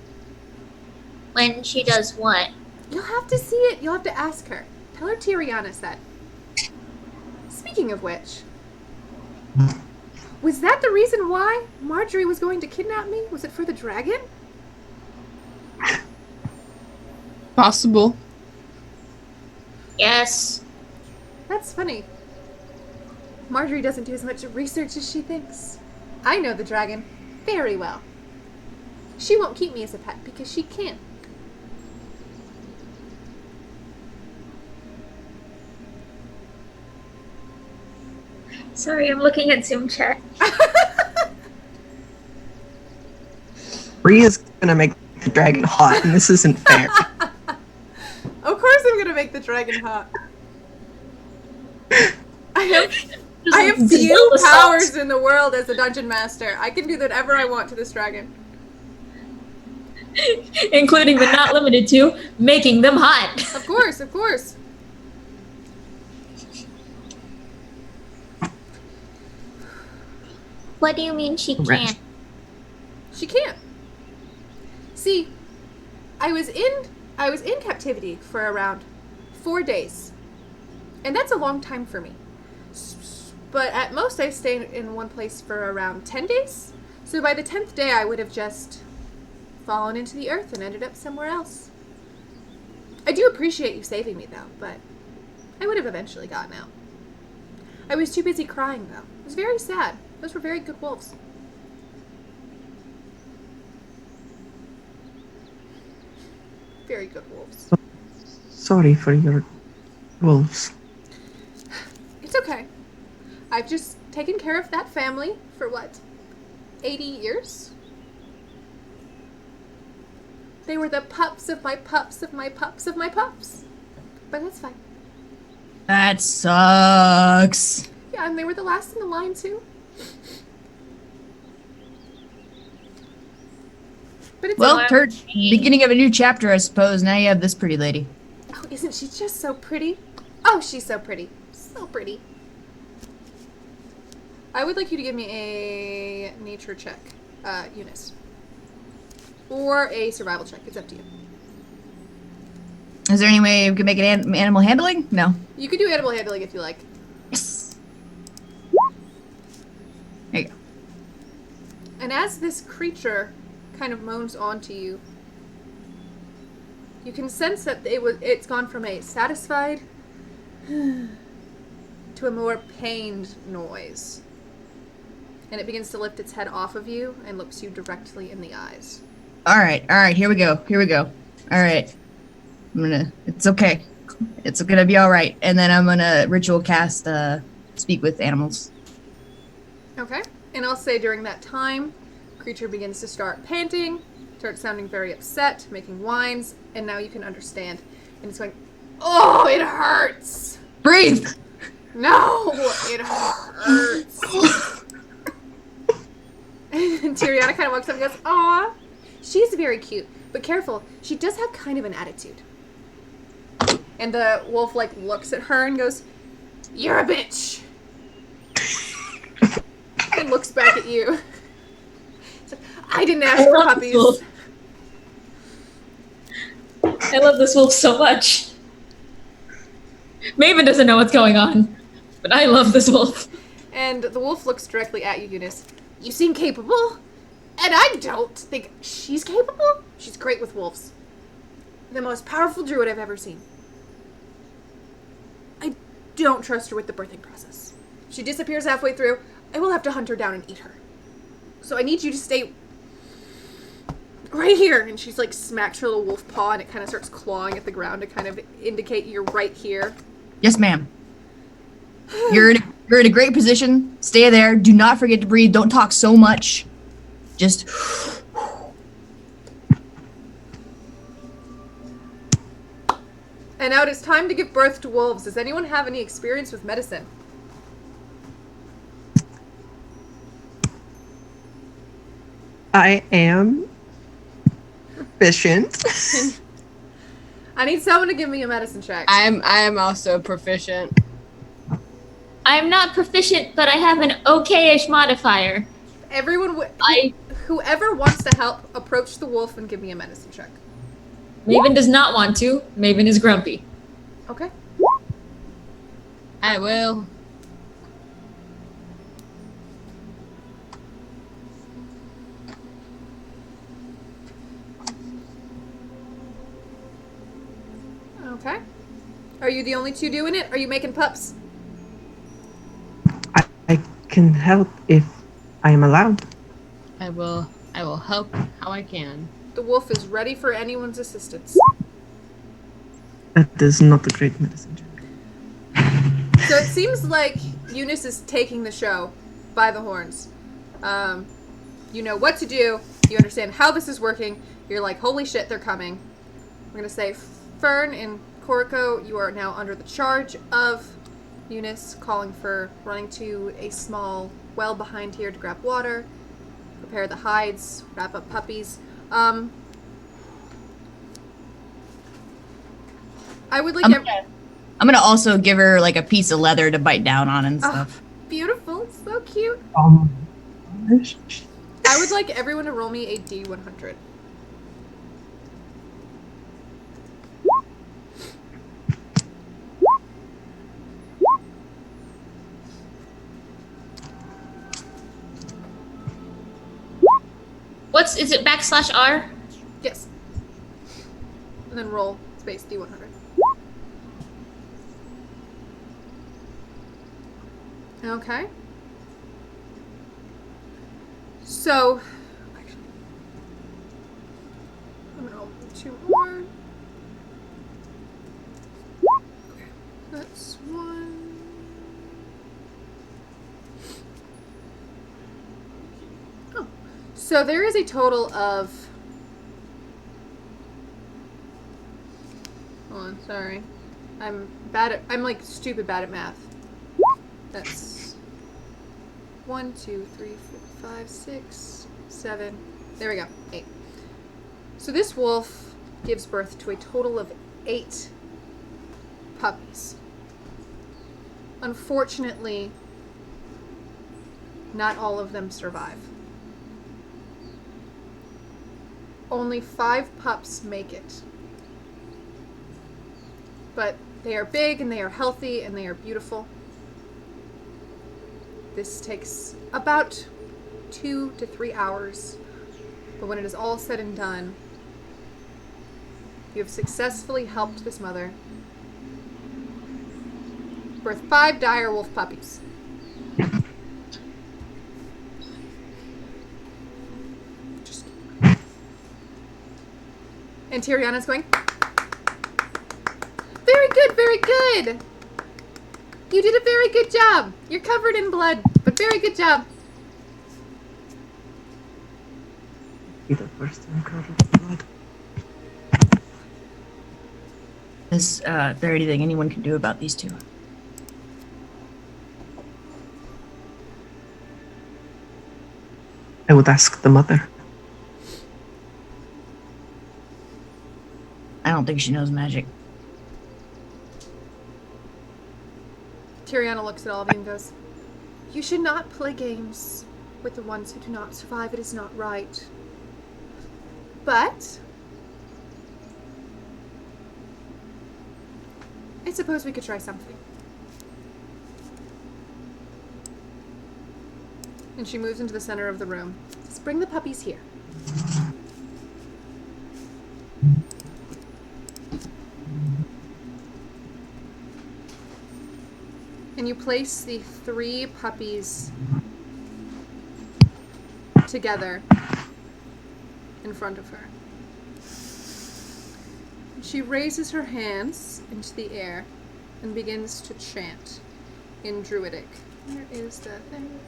When she does what? You'll have to see it. You'll have to ask her. Tell her Tiriana said. Speaking of which, was that the reason why Marjorie was going to kidnap me? Was it for the dragon? Possible. Yes. That's funny. Marjorie doesn't do as much research as she thinks. I know the dragon very well. She won't keep me as a pet because she can't. Sorry, I'm looking at Zoom chat. Ria's gonna make the dragon hot, and this isn't fair. Of course I'm gonna make the dragon hot. I have few Build assault. powers in the world as a dungeon master. I can do whatever I want to this dragon. Including but not limited to making them hot. Of course, of course. What do you mean she Right. can't? She can't. See, I was in captivity for around 4 days. And that's a long time for me. But at most I stayed in one place for around 10 days. So by the 10th day I would have just fallen into the earth and ended up somewhere else. I do appreciate you saving me though, but I would have eventually gotten out. I was too busy crying though. It was very sad. Those were very good wolves. Very good wolves. Sorry for your wolves. It's okay. I've just taken care of that family for what? 80 years? They were the pups of my pups of my pups of my pups. But that's fine. That sucks. Yeah, and they were the last in the line too. But it's Well, Or- Kurt, beginning of a new chapter, I suppose. Now you have this pretty lady. oh, isn't she just so pretty? Oh, she's so pretty. So pretty. I would like you to give me a nature check, Eunice. Or a survival check. It's up to you. Is there any way we can make it animal handling? No. You can do animal handling if you like. Yes. There you go. And as this creature kind of moans onto you, you can sense that it's gone from a satisfied to a more pained noise. and it begins to lift its head off of you and looks you directly in the eyes. All right, here we go. All right. It's okay. It's gonna be all right. And then I'm gonna ritual cast, speak with animals. Okay. And I'll say during that time, creature begins to start panting, starts sounding very upset, making whines, and now you can understand. And it's going, oh, it hurts! Breathe! No, it hurts. And Tiriana kind of walks up and goes, aw, she's very cute, but careful, she does have kind of an attitude. And the wolf, like, looks at her and goes, you're a bitch. And looks back at you. It's like, I didn't ask for puppies. I love this wolf so much. Maven doesn't know what's going on, but I love this wolf. And the wolf looks directly at you, Eunice. You seem capable. And I don't think she's capable. She's great with wolves. The most powerful druid I've ever seen. I don't trust her with the birthing process. If she disappears halfway through, I will have to hunt her down and eat her. So I need you to stay right here. And she's like smacks her little wolf paw and it kind of starts clawing at the ground to kind of indicate you're right here. Yes, ma'am. You're in a great position. Stay there. Do not forget to breathe. Don't talk so much. Just. And now it is time to give birth to wolves. Does anyone have any experience with medicine? I am proficient. I need someone to give me a medicine check. I am also proficient. I'm not proficient, but I have an okay-ish modifier. Everyone, I whoever wants to help, approach the wolf and give me a medicine check. Maven does not want to. Maven is grumpy. Okay. I will. Okay. Are you the only two doing it? Are you making pups? I can help if I am allowed. I will help how I can. The wolf is ready for anyone's assistance. That is not a great medicine check. So it seems like Eunice is taking the show by the horns. You know what to do. You understand how this is working. You're like, holy shit, they're coming. We're going to say, Fern and Koriko, you are now under the charge of Eunice, calling for running to a small well behind here to grab water, prepare the hides, wrap up puppies. I would like... I'm gonna also give her like a piece of leather to bite down on and stuff. Beautiful. So cute. Gosh. I would like everyone to roll me a D100. Is it /R? Yes. And then roll space D100. Okay. So, actually, I'm gonna roll 2 more. Okay, that's 1. Oh, so there is a total of. Hold on, sorry. I'm like stupid bad at math. That's 1, 2, 3, 4, 5, 6, 7. There we go. 8. So this wolf gives birth to a total of 8 puppies. Unfortunately, not all of them survive. Only 5 pups make it. But they are big and they are healthy and they are beautiful. This takes about 2 to 3 hours, but when it is all said and done, you have successfully helped this mother birth 5 dire wolf puppies. And Tiriana's going, very good, very good. You did a very good job. You're covered in blood, but very good job. Be the first time covered in blood. Is there anything anyone can do about these two? I would ask the mother. I don't think she knows magic. Tiriana looks at all of you and goes, you should not play games with the ones who do not survive. It is not right. But I suppose we could try something. And she moves into the center of the room. Let's bring the puppies here. And you place the 3 puppies together in front of her. She raises her hands into the air and begins to chant in Druidic. Where is the thing?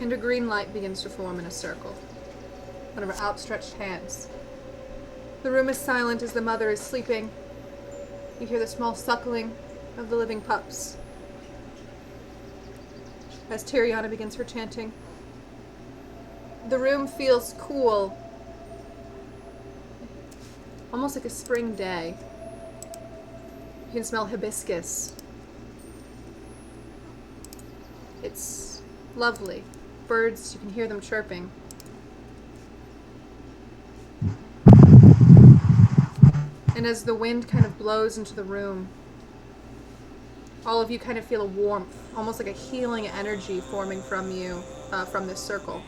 And a green light begins to form in a circle. One of her outstretched hands. The room is silent as the mother is sleeping. You hear the small suckling of the living pups. As Tiriana begins her chanting, the room feels cool. Almost like a spring day. You can smell hibiscus. It's lovely. Birds, you can hear them chirping. And as the wind kind of blows into the room, all of you kind of feel a warmth, almost like a healing energy forming from you, from this circle.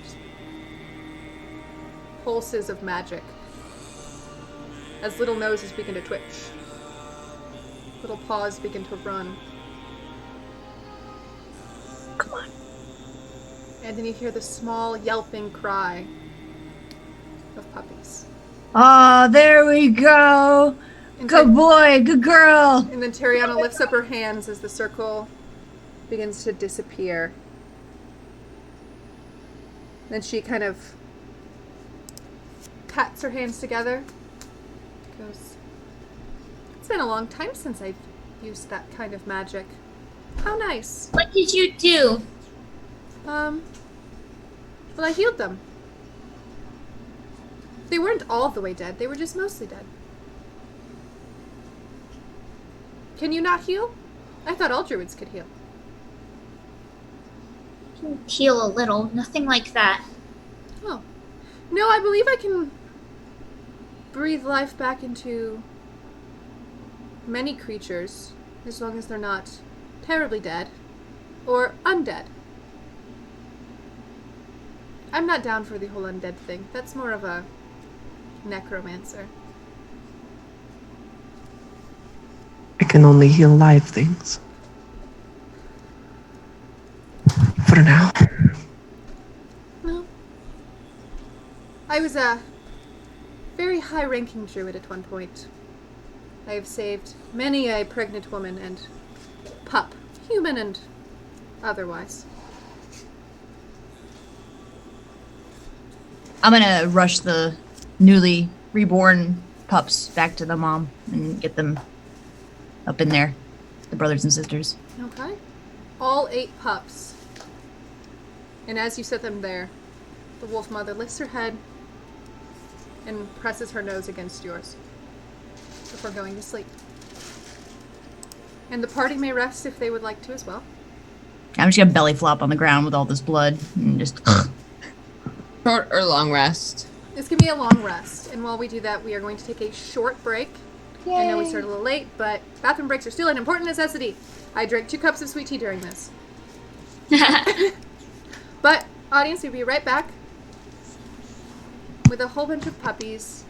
Pulses of magic. As little noses begin to twitch. Little paws begin to run. Come on. And then you hear the small yelping cry of puppies. Oh, there we go. And Good boy, good girl. And then Tiriana lifts up her hands as the circle begins to disappear. Then she kind of pats her hands together. Goes, it's been a long time since I've used that kind of magic. How nice. What did you do? Well, I healed them. They weren't all the way dead. They were just mostly dead. Can you not heal? I thought all druids could heal. Can heal a little. Nothing like that. Oh. No, I believe I can breathe life back into many creatures, as long as they're not terribly dead or undead. I'm not down for the whole undead thing. That's more of a necromancer. I can only heal live things. For now. No. I was a very high-ranking druid at one point. I have saved many a pregnant woman and pup, human and otherwise. I'm gonna rush the newly reborn pups back to the mom and get them up in there, the brothers and sisters. Okay. All 8 pups. And as you set them there, the wolf mother lifts her head and presses her nose against yours before going to sleep. And the party may rest if they would like to as well. I'm just gonna belly flop on the ground with all this blood and just. Short or long rest? This can be a long rest, and while we do that, we are going to take a short break. I know we started a little late, but bathroom breaks are still an important necessity. I drank 2 cups of sweet tea during this. But, audience, we'll be right back with a whole bunch of puppies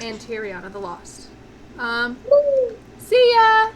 and Tiriana the Lost. See ya!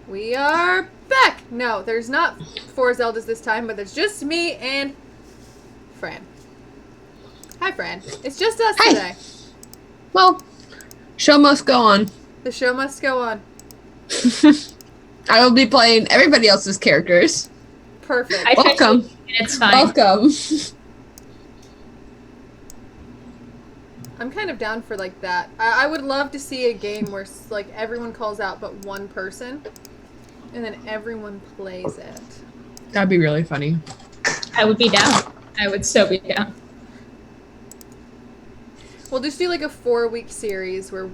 We are back! No, there's not 4 Zeldas this time, but there's just me and Fran. Hi, Fran. It's just us Hi. today. Well, show must go on. The show must go on. I will be playing everybody else's characters. Perfect. I tried to- Welcome. It's fine. Welcome. I'm kind of down for like that. I would love to see a game where like everyone calls out but one person, and then everyone plays it. That'd be really funny. I would be down. I would so be down. We'll just do like a 4-week series where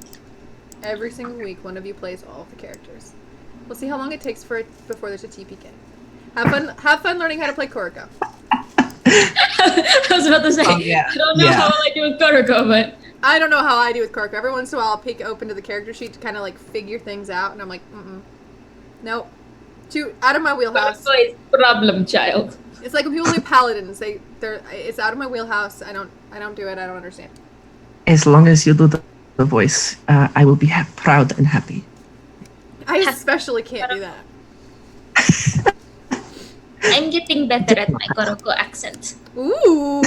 every single week one of you plays all of the characters. We'll see how long it takes for it before there's a TPK. Have fun learning how to play Koroko. I was about to say, Oh, yeah. I don't know Yeah. how I do with Koroko, but I don't know how I do with Koroko. Every once in a while I'll peek open to the character sheet to kind of like figure things out, and I'm like, nope. Too out of my wheelhouse. Koroko is problem child. It's like when people do paladins. It's out of my wheelhouse. I don't do it. I don't understand. As long as you do the voice, I will be proud and happy. I especially can't do that. I'm getting better at my Koroko accent. Ooh,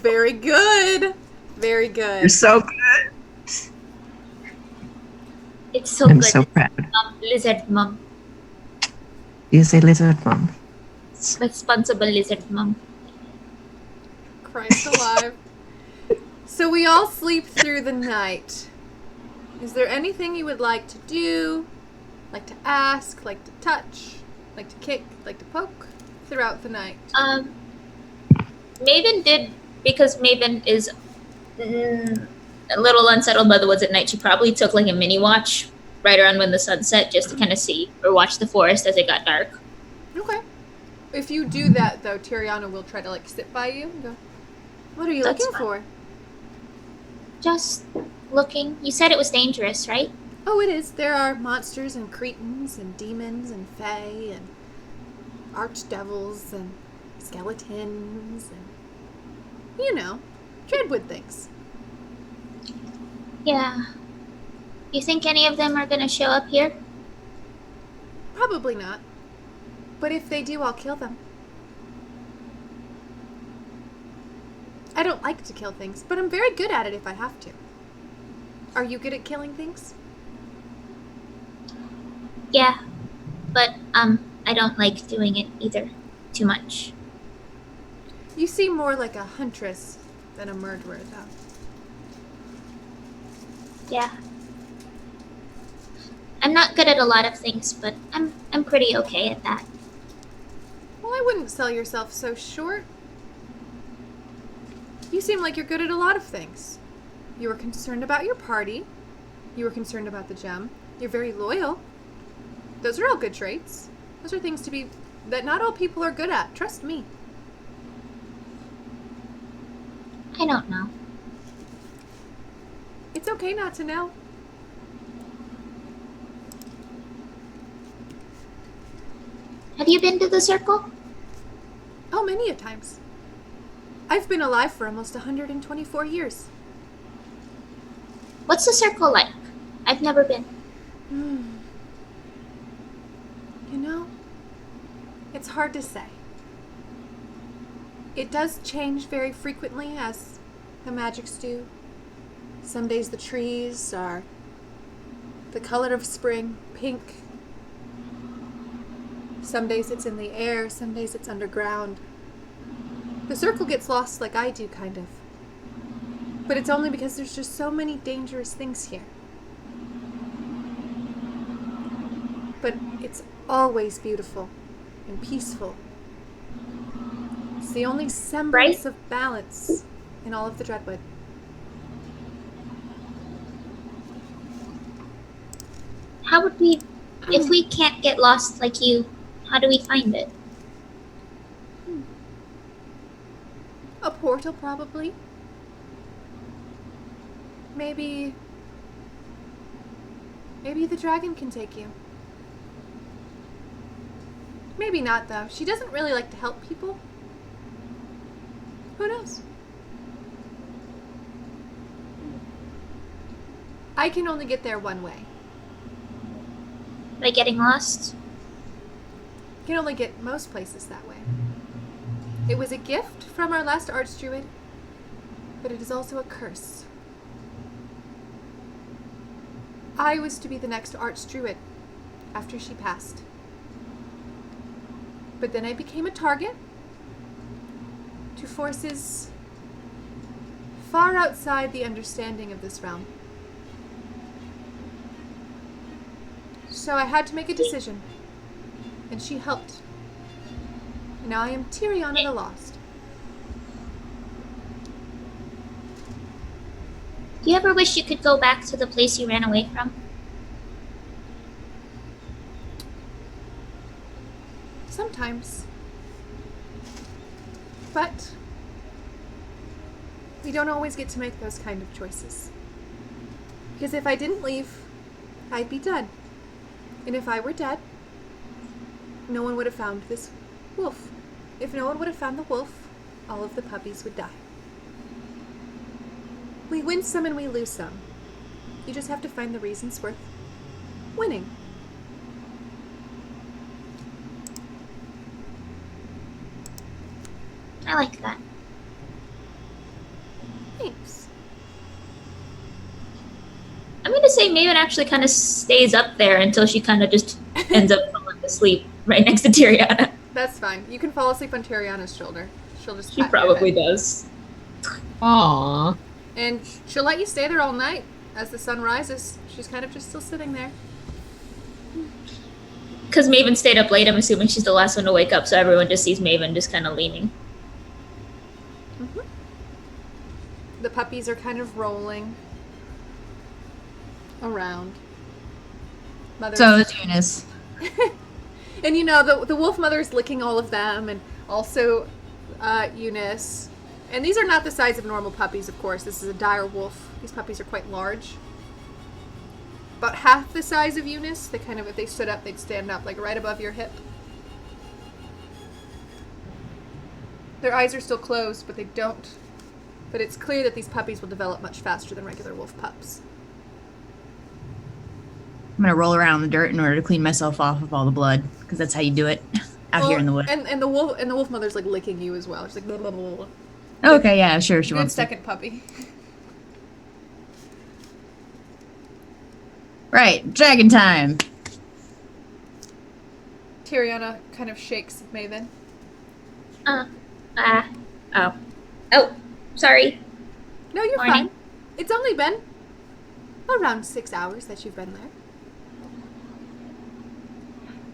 very good. Very good. You're so good. It's so I'm good. so proud. Lizard mom. He is a lizard mom. Responsible lizard mom. Christ alive. So we all sleep through the night. Is there anything you would like to do? Like to ask? Like to touch? Like to kick? Like to poke? Throughout the night? Maven did, because Maven is a little unsettled by the woods at night. She probably took like a mini watch right around when the sun set, just to kind of see or watch the forest as it got dark. Okay. If you do that, though, Tiriana will try to like sit by you and go, "What are you That's looking fine. for?" Just looking. You said it was dangerous, right? Oh, it is. There are monsters and cretins and demons and fae and archdevils and skeletons and, you know, Dreadwood things. Yeah. You think any of them are gonna show up here? Probably not. But if they do, I'll kill them. I don't like to kill things, but I'm very good at it if I have to. Are you good at killing things? Yeah. But, I don't like doing it either. Too much. You seem more like a huntress than a murderer, though. Yeah. I'm not good at a lot of things, but I'm pretty okay at that. Well, I wouldn't sell yourself so short. You seem like you're good at a lot of things. You were concerned about your party. You were concerned about the gem. You're very loyal. Those are all good traits. Those are things that not all people are good at. Trust me. I don't know. It's okay not to know. Have you been to the circle? Oh, many a times. I've been alive for almost 124 years. What's the circle like? I've never been. You know, it's hard to say. It does change very frequently, as the magics do. Some days the trees are the color of spring, pink. Some days it's in the air, some days it's underground. The circle gets lost like I do, kind of. But it's only because there's just so many dangerous things here. But it's always beautiful and peaceful. It's the only semblance Right? of balance in all of the Dreadwood. How would we, if we can't get lost like you, how do we find it? A portal, probably. Maybe the dragon can take you. Maybe not, though. She doesn't really like to help people. Who knows? I can only get there one way. By getting lost? You can only get most places that way. It was a gift from our last archdruid, but it is also a curse. I was to be the next archdruid after she passed. But then I became a target to forces far outside the understanding of this realm. So I had to make a decision, and she helped. And now I am Tiriana the Lost. Do you ever wish you could go back to the place you ran away from? Sometimes. But we don't always get to make those kind of choices. Because if I didn't leave, I'd be dead. And if I were dead, no one would have found this wolf. If no one would have found the wolf, all of the puppies would die. We win some and we lose some. You just have to find the reasons worth winning. I like that. Thanks. I'm gonna say Maven actually kind of stays up there until she kind of just ends up falling asleep right next to Tiriana. That's fine. You can fall asleep on Tiriana's shoulder. She'll just She pat your probably head. does. Aww. And she'll let you stay there all night as the sun rises. She's kind of just still sitting there. Because Maven stayed up late, I'm assuming she's the last one to wake up, so everyone just sees Maven just kind of leaning. The puppies are kind of rolling around. Mother's So is Eunice. and you know, the wolf mother's licking all of them, and also Eunice. And these are not the size of normal puppies, of course. This is a dire wolf. These puppies are quite large. About half the size of Eunice. They kind of, if they stood up, they'd stand up, like right above your hip. Their eyes are still closed, but they don't. But it's clear that these puppies will develop much faster than regular wolf pups. I'm gonna roll around in the dirt in order to clean myself off of all the blood, because that's how you do it out here in the woods. And the wolf mother's like licking you as well. She's like blah, blah, blah, blah. Okay, yeah, sure, she Good wants to. second puppy. Right, dragon time. Tiriana kind of shakes Maven. Oh, sorry. No, you're Morning. fine. It's only been around 6 hours that you've been there.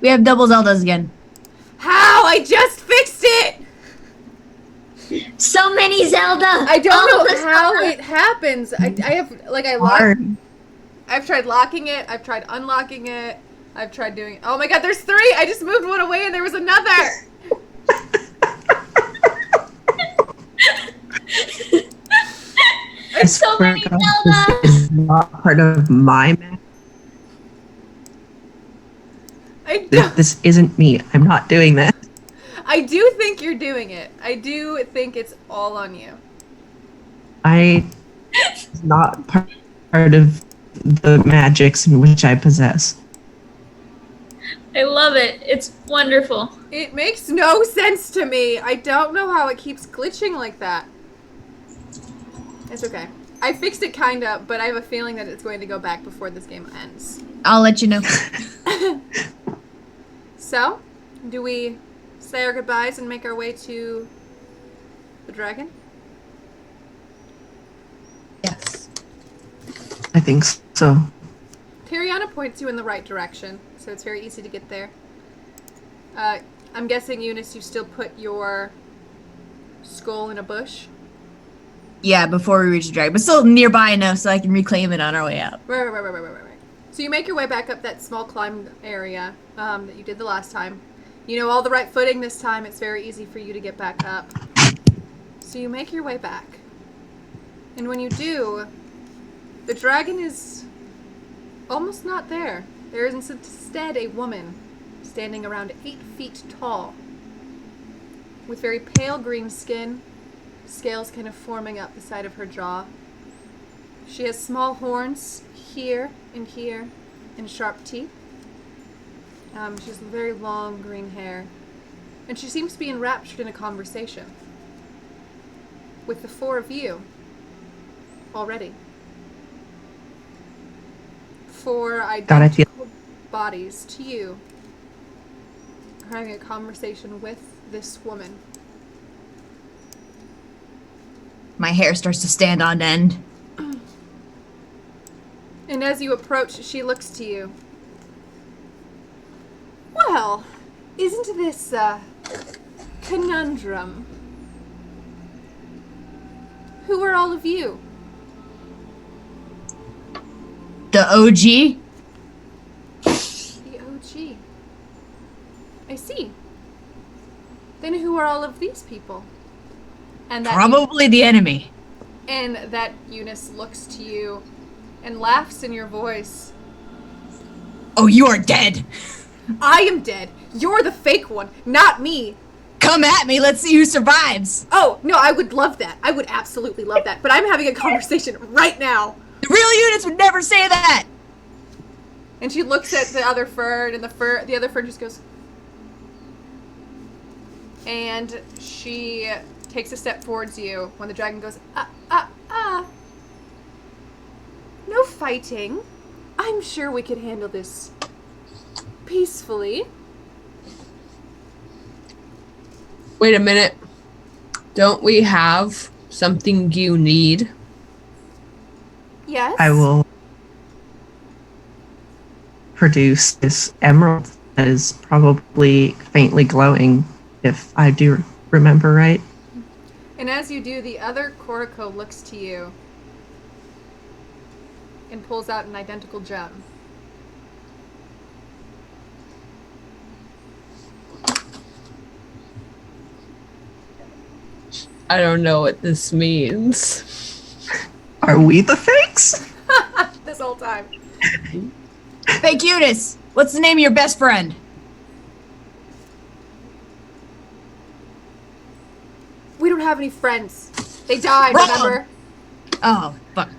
We have double Zeldas again. How? I just fixed it! So many Zelda! I don't All of know us- how it happens. I have, like, Hard. I've tried locking it. I've tried unlocking it. I've tried doing... Oh my god, there's 3! I just moved one away and there was another! So many Zelda! This is not part of my map. This isn't me. I'm not doing that. I do think you're doing it. I do think it's all on you. It's not part of the magics in which I possess. I love it. It's wonderful. It makes no sense to me. I don't know how it keeps glitching like that. It's okay. I fixed it kinda, but I have a feeling that it's going to go back before this game ends. I'll let you know. So, do we say our goodbyes and make our way to the dragon? Yes. I think so. Tiriana points you in the right direction, so it's very easy to get there. I'm guessing, Eunice, you still put your skull in a bush? Yeah, before we reach the dragon, but still nearby enough so I can reclaim it on our way out. Right. So you make your way back up that small climb area that you did the last time. You know all the right footing this time. It's very easy for you to get back up. So you make your way back. And when you do, the dragon is almost not there. There is instead a woman standing around 8 feet tall with very pale green skin, scales kind of forming up the side of her jaw. She has small horns here and here and sharp teeth. She has very long green hair. And she seems to be enraptured in a conversation with the four of you already. Four God, I feel- identical bodies to you are having a conversation with this woman. My hair starts to stand on end. And as you approach, she looks to you. Well, isn't this a conundrum? Who are all of you? The OG? The OG. I see. Then who are all of these people? And that Probably the enemy. And that Eunice looks to you and laughs in your voice. Oh, you are dead. I am dead. You're the fake one, not me. Come at me. Let's see who survives. Oh, no, I would love that. I would absolutely love that. But I'm having a conversation right now. The real units would never say that. And she looks at the other fern, and the other fern just goes. And she takes a step towards you when the dragon goes, No fighting. I'm sure we could handle this peacefully. Wait a minute. Don't we have something you need? Yes? I will produce this emerald that is probably faintly glowing, if I do remember right. And as you do, the other Koriko looks to you and pulls out an identical gem. I don't know what this means. Are we the fakes? This whole time. Fake Eunice. What's the name of your best friend? We don't have any friends. They died, Wrong. remember? Oh, fuck.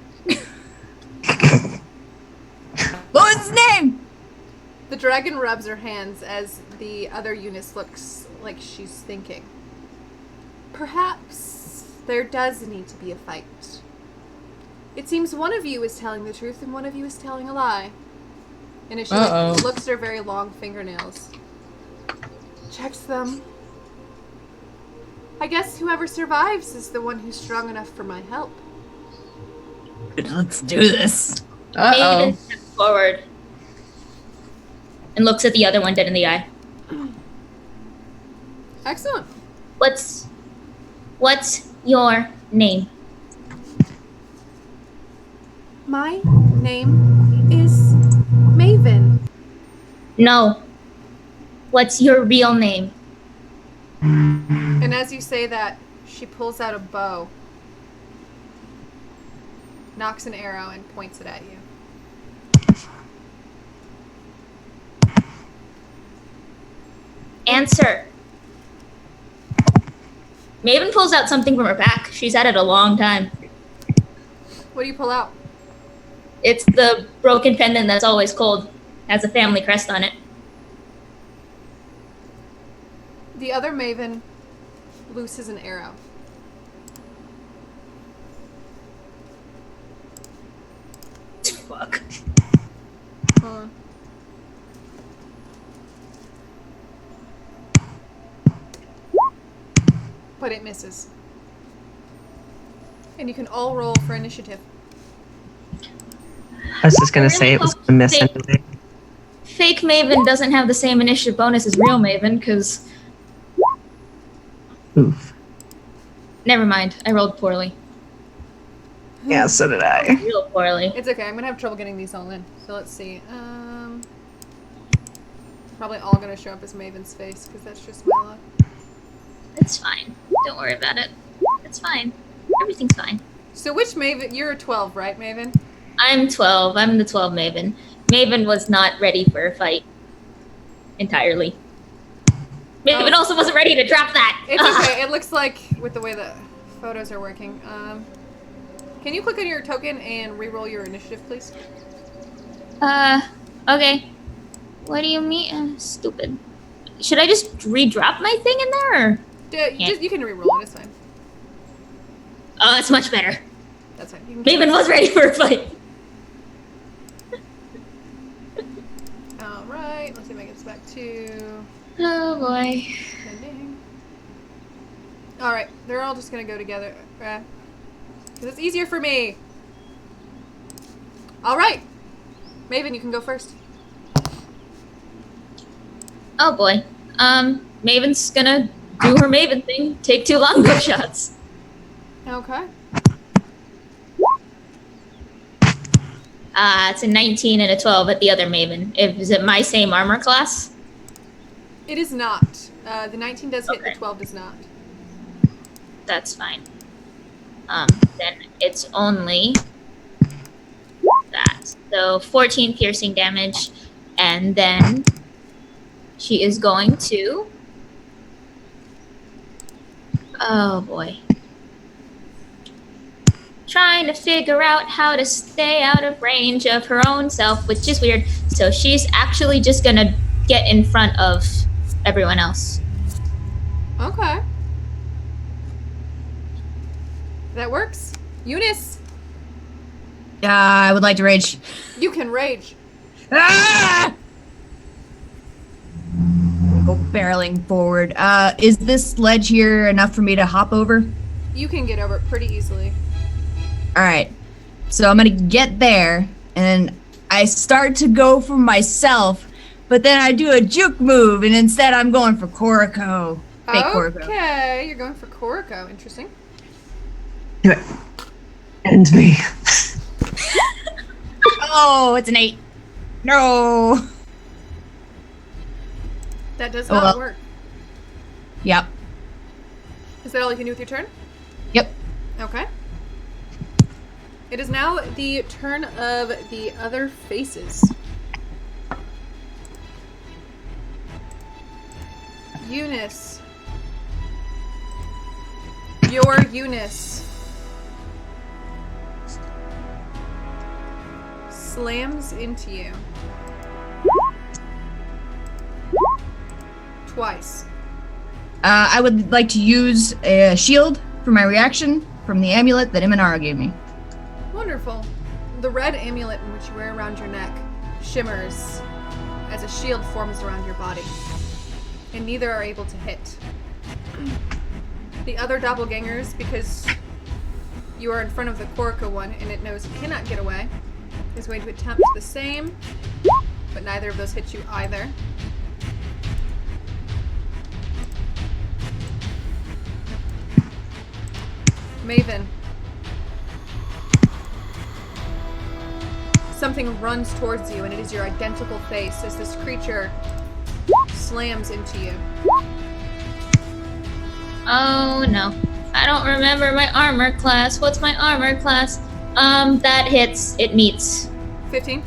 What was his name? The dragon rubs her hands as the other Eunice looks like she's thinking. Perhaps there does need to be a fight. It seems one of you is telling the truth and one of you is telling a lie. And as she looks at her very long fingernails, checks them. I guess whoever survives is the one who's strong enough for my help. Let's do this. Maven steps forward and looks at the other one dead in the eye. Excellent. What's your name? My name is Maven. No. What's your real name? And as you say that, she pulls out a bow, knocks an arrow, and points it at you. Answer. Maven pulls out something from her pack. She's had it a long time. What do you pull out? It's the broken pendant that's always cold. Has a family crest on it. The other Maven looses an arrow. Fuck. Hold on. But it misses. And you can all roll for initiative. I was just going to say it was a miss anyway. Fake Maven doesn't have the same initiative bonus as real Maven, because... Oof. Never mind. I rolled poorly. Yeah, so did I. Real poorly. It's okay, I'm gonna have trouble getting these all in. So let's see. Probably all gonna show up as Maven's face, because that's just my luck. It's fine. Don't worry about it. It's fine. Everything's fine. So which Maven? You're a 12, right, Maven? I'm 12. I'm the 12 Maven. Maven was not ready for a fight. Entirely. Maven also wasn't ready to drop that. It's okay. It looks like, with the way the photos are working. Can you click on your token and re-roll your initiative, please? Okay. What do you mean? Stupid. Should I just redrop my thing in there? Or? You can re-roll it. It's fine. Oh, that's much better. That's fine. You can Maven was ready for a fight. All right. Let's see if I get this back to Oh boy. pending. All right. They're all just gonna go together because it's easier for me. All right. Maven, you can go first. Oh boy. Maven's gonna do her Maven thing. Take 2 longbow shots. Okay. It's a 19 and a 12 at the other Maven. Is it my same armor class? It is not. The 19 does hit. Okay. The 12 does not. That's fine. Then it's only that. So 14 piercing damage, and then she is going to. Oh boy. Trying to figure out how to stay out of range of her own self, which is weird. So she's actually just gonna get in front of everyone else. Okay. That works. Eunice, I would like to rage. you can rage. Ah! Go barreling forward. Is this ledge here enough for me to hop over? You can get over it pretty easily. All right. So I'm gonna get there, and I start to go for myself, but then I do a juke move, and instead I'm going for Koriko. Fake Koriko. Okay, you're going for Koriko. Interesting. Do it. And me. Oh, it's an 8. No. That does Oh, not well. work. Yep. Is that all you can do with your turn? Yep. Okay. It is now the turn of the other faces. Eunice. Your Eunice slams into you. Twice. I would like to use a shield for my reaction from the amulet that Imanara gave me. Wonderful. The red amulet in which you wear around your neck shimmers as a shield forms around your body, and neither are able to hit. The other doppelgangers, because you are in front of the Korika one and it knows it cannot get away, is going to attempt the same, but neither of those hit you either. Maven. Something runs towards you, and it is your identical face as this creature slams into you. Oh no. I don't remember my armor class. What's my armor class? That hits. It meets. 15.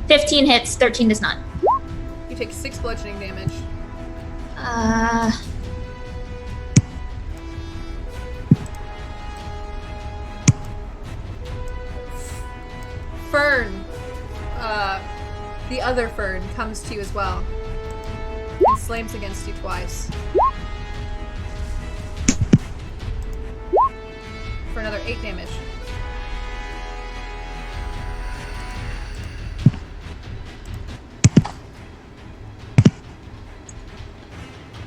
15 hits, 13 does not. You take 6 bludgeoning damage. Fern, the other Fern, comes to you as well and slams against you twice. For another 8 damage.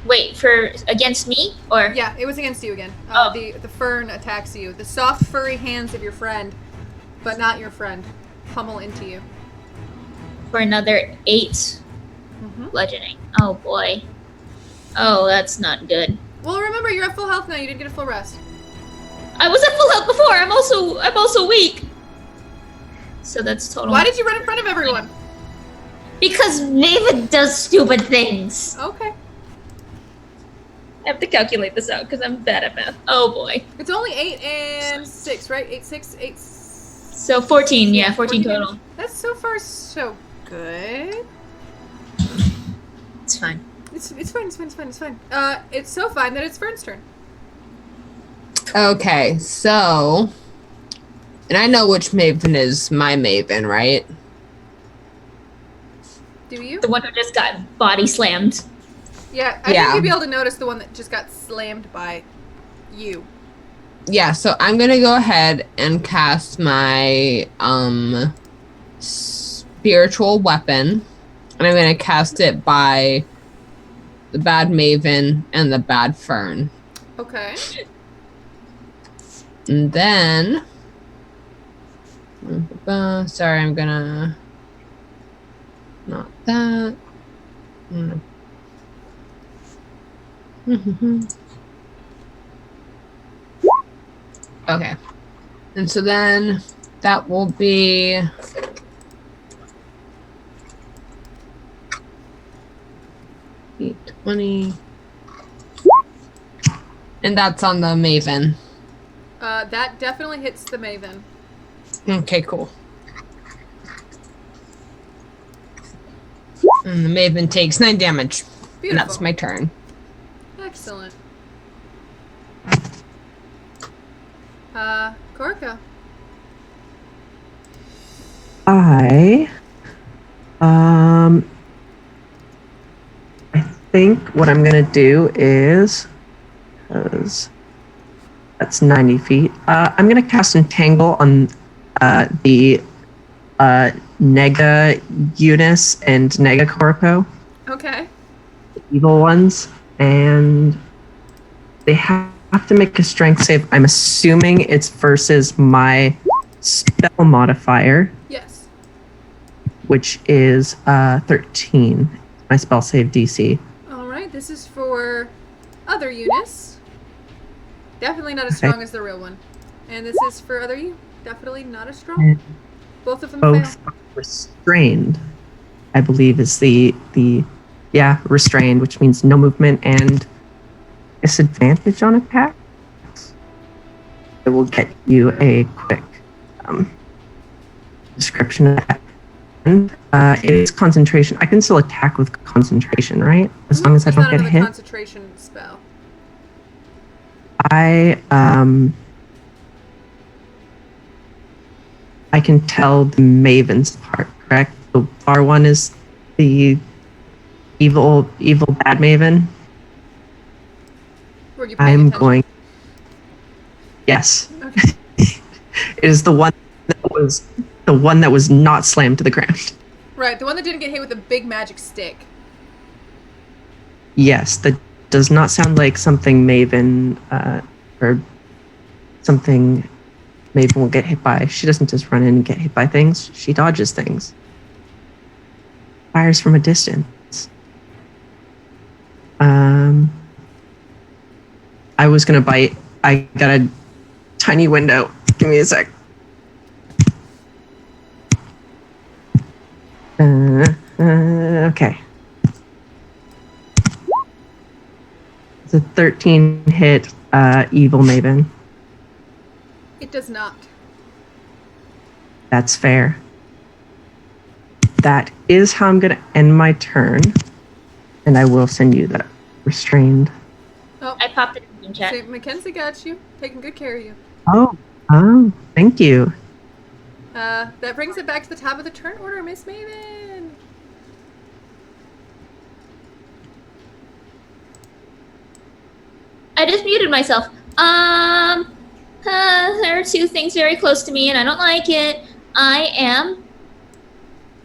Wait, for against me or? Yeah, it was against you again. Oh. The Fern attacks you. The soft, furry hands of your friend, but not your friend, pummel into you. For another 8 Mm-hmm. bludgeoning. Oh boy. Oh, that's not good. Well, remember, you're at full health now. You didn't get a full rest. I was at full health before. I'm also weak. So that's total. Why did you run in front of everyone? Because Maven does stupid things. Okay. I have to calculate this out because I'm bad at math. Oh boy. It's only 8 and 6, right? 8, 6, 8. So 14, yeah, 14 total. damage. That's so far so good. It's fine. It's fine. It's so fine that it's Fern's turn. Okay, so, and I know which Maven is my Maven, right? Do you? The one who just got body slammed. Yeah, I Yeah. think you'd be able to notice the one that just got slammed by you. Yeah, so I'm gonna go ahead and cast my spiritual weapon, and I'm gonna cast it by the bad maven and the bad fern. Okay. And then sorry, I'm gonna not that. Okay. And so then that will be 20. And that's on the maven. That definitely hits the Maven. Okay, cool. And the maven takes 9 damage. And Beautiful. that's my turn. Excellent. Korka. I think what I'm gonna do is, because that's 90 feet. I'm gonna cast Entangle on the Nega Eunice and Nega Corpo, Okay. the evil ones, and they have to make a strength save. I'm assuming it's versus my spell modifier, Yes. which is 13. My spell save DC. Alright, this is for other Eunice. Definitely not as Okay. strong as the real one. And this is for other you. Definitely not as strong. Both of them Both fail. restrained, I believe, is the restrained, which means no movement and disadvantage on attacks. It will get you a quick description of that. And it is concentration. I can still attack with concentration, right? As long as I It's don't not get another hit. concentration spell. I can tell the Maven's part, correct? The far one is the evil bad Maven. Were you paying I'm attention? going. Yes, Okay. it is the one that was not slammed to the ground. Right, the one that didn't get hit with a big magic stick. Yes, that does not sound like something Maven or something Maven will get hit by. She doesn't just run in and get hit by things. She dodges things. Fires from a distance. I was gonna bite. I got a tiny window. Give me a sec. Okay. It's a 13 hit evil Maven. It does not. That's fair. That is how I'm going to end my turn. And I will send you that restrained. Oh, I popped it in chat. see, Mackenzie got you. Taking good care of you. Oh, thank you. That brings it back to the top of the turn order, Miss Maven. I just muted myself. There are two things very close to me, and I don't like it. I am.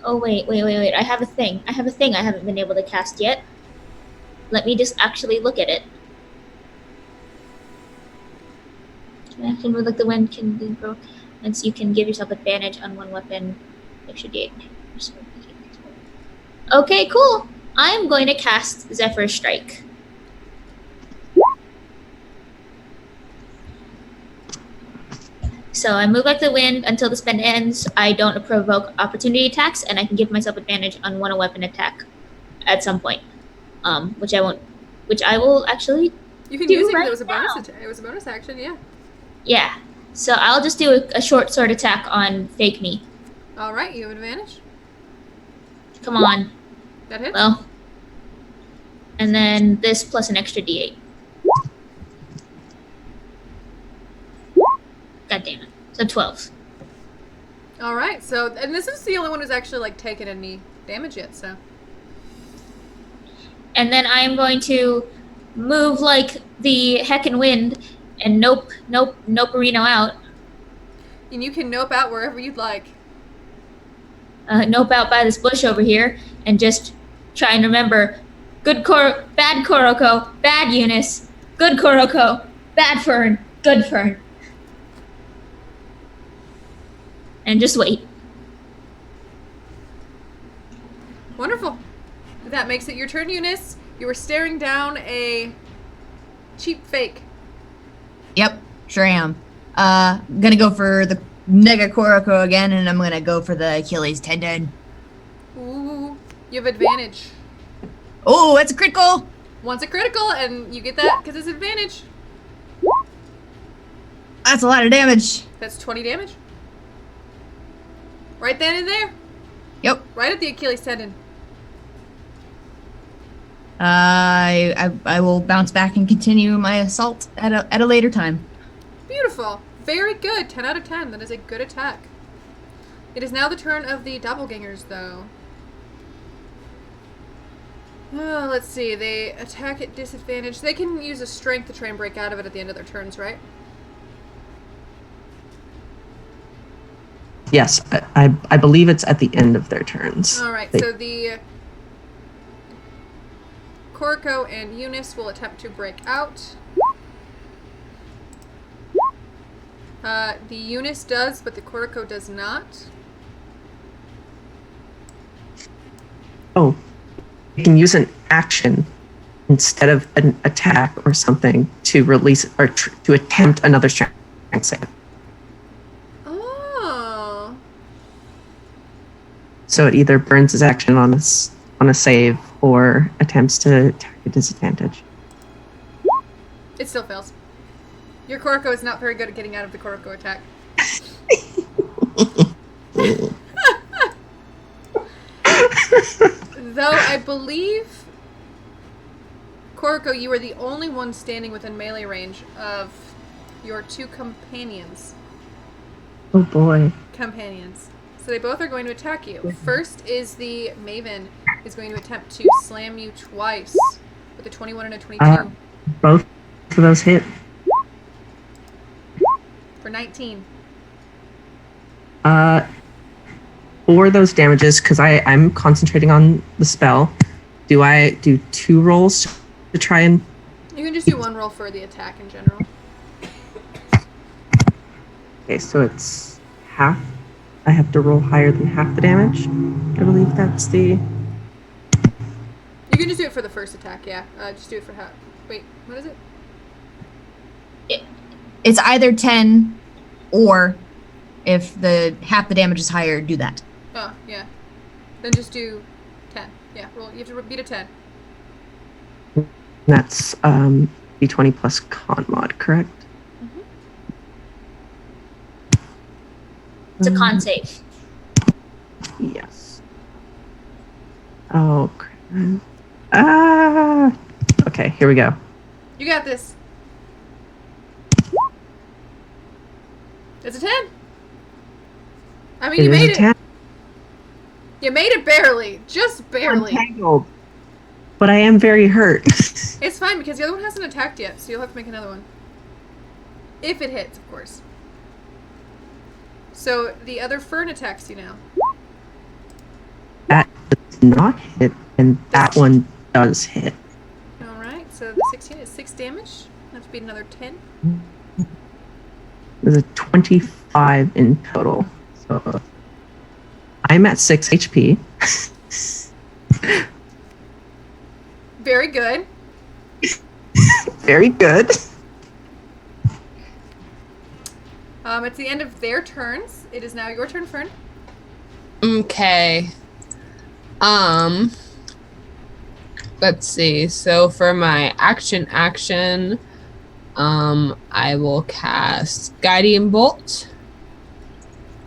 Oh wait. I have a thing. I haven't been able to cast yet. Let me just actually look at it. Action with like the wind can grow. Once you can give yourself advantage on one weapon. Extra D8. Okay, cool. I'm going to cast Zephyr Strike. So I move like the wind until the spell ends. I don't provoke opportunity attacks, and I can give myself advantage on one weapon attack at some point. Which I won't. Which I will actually. You can Do use it 'cause right it was a bonus now. attack. It was a bonus action, yeah. Yeah. So I'll just do a short sword attack on Fake Me. All right, you have advantage. Come on. That hits. Well. And then this plus an extra D8. God damn it. So 12. All right. So, and this is the only one who's actually like taken any damage yet. So, and then I am going to move like the heckin' wind and nope Reno out. And you can nope out wherever you'd like. Nope out by this bush over here and just try and remember bad Koroko, bad Eunice, good Koroko, bad Fern, good Fern. And just wait. Wonderful. That makes it your turn, Eunice. You were staring down a cheap fake. Yep, sure am. Gonna go for the Mega Koroko again, and I'm gonna go for the Achilles tendon. Ooh, you have advantage. Oh, that's a critical! Once a critical, and you get that because it's advantage. That's a lot of damage. That's 20 damage. Right then and there. Yep. Right at the Achilles tendon. I will bounce back and continue my assault at a later time. Beautiful. Very good. 10 out of 10. That is a good attack. It is now the turn of the doppelgangers, though. Oh, let's see. They attack at disadvantage. They can use a strength to try and break out of it at the end of their turns, right? Yes, I believe it's at the end of their turns. All right. They- So the Koroko and Eunice will attempt to break out. The Eunice does, but the Koroko does not. Oh, you can use an action instead of an attack or something to release or to attempt another strength save. Oh. So it either burns his action on a save or attempts to attack at disadvantage. It still fails. Your Koroko is not very good at getting out of the Koroko attack. Though I believe, Koroko, you are the only one standing within melee range of your two companions. Oh boy. So they both are going to attack you. First is the Maven, is going to attempt to slam you twice with a 21 and a 22 Both of those hit. for 19. For those damages, because I'm concentrating on the spell, do I do 2 rolls to try and... You can just do one roll for the attack in general. Okay, so it's half. I have to roll higher than half the damage. I believe that's the... You can just do it for the first attack, yeah. Just do it for half. Wait, what is it? It's either 10 or if the half the damage is higher, do that. Oh, yeah. Then just do 10. Yeah, roll. You have to beat a 10. That's d20 plus con mod, correct? It's a con save. Yes. Oh, crap. Okay, here we go. You got this. It's a 10. I mean, you is made a it. 10. You made it barely. Just barely. Entangled. But I am very hurt. It's fine because the other one hasn't attacked yet, so you'll have to make another one. If it hits, of course. So the other Fern attacks you now. That does not hit, and that one does hit. Alright, so the 16 is 6 damage. Have to beat another 10. There's a 25 in total. So I'm at 6 HP. Very good. Very good. It's the end of their turns. It is now your turn, Fern. Okay. Let's see. So for my action, I will cast Guiding Bolt,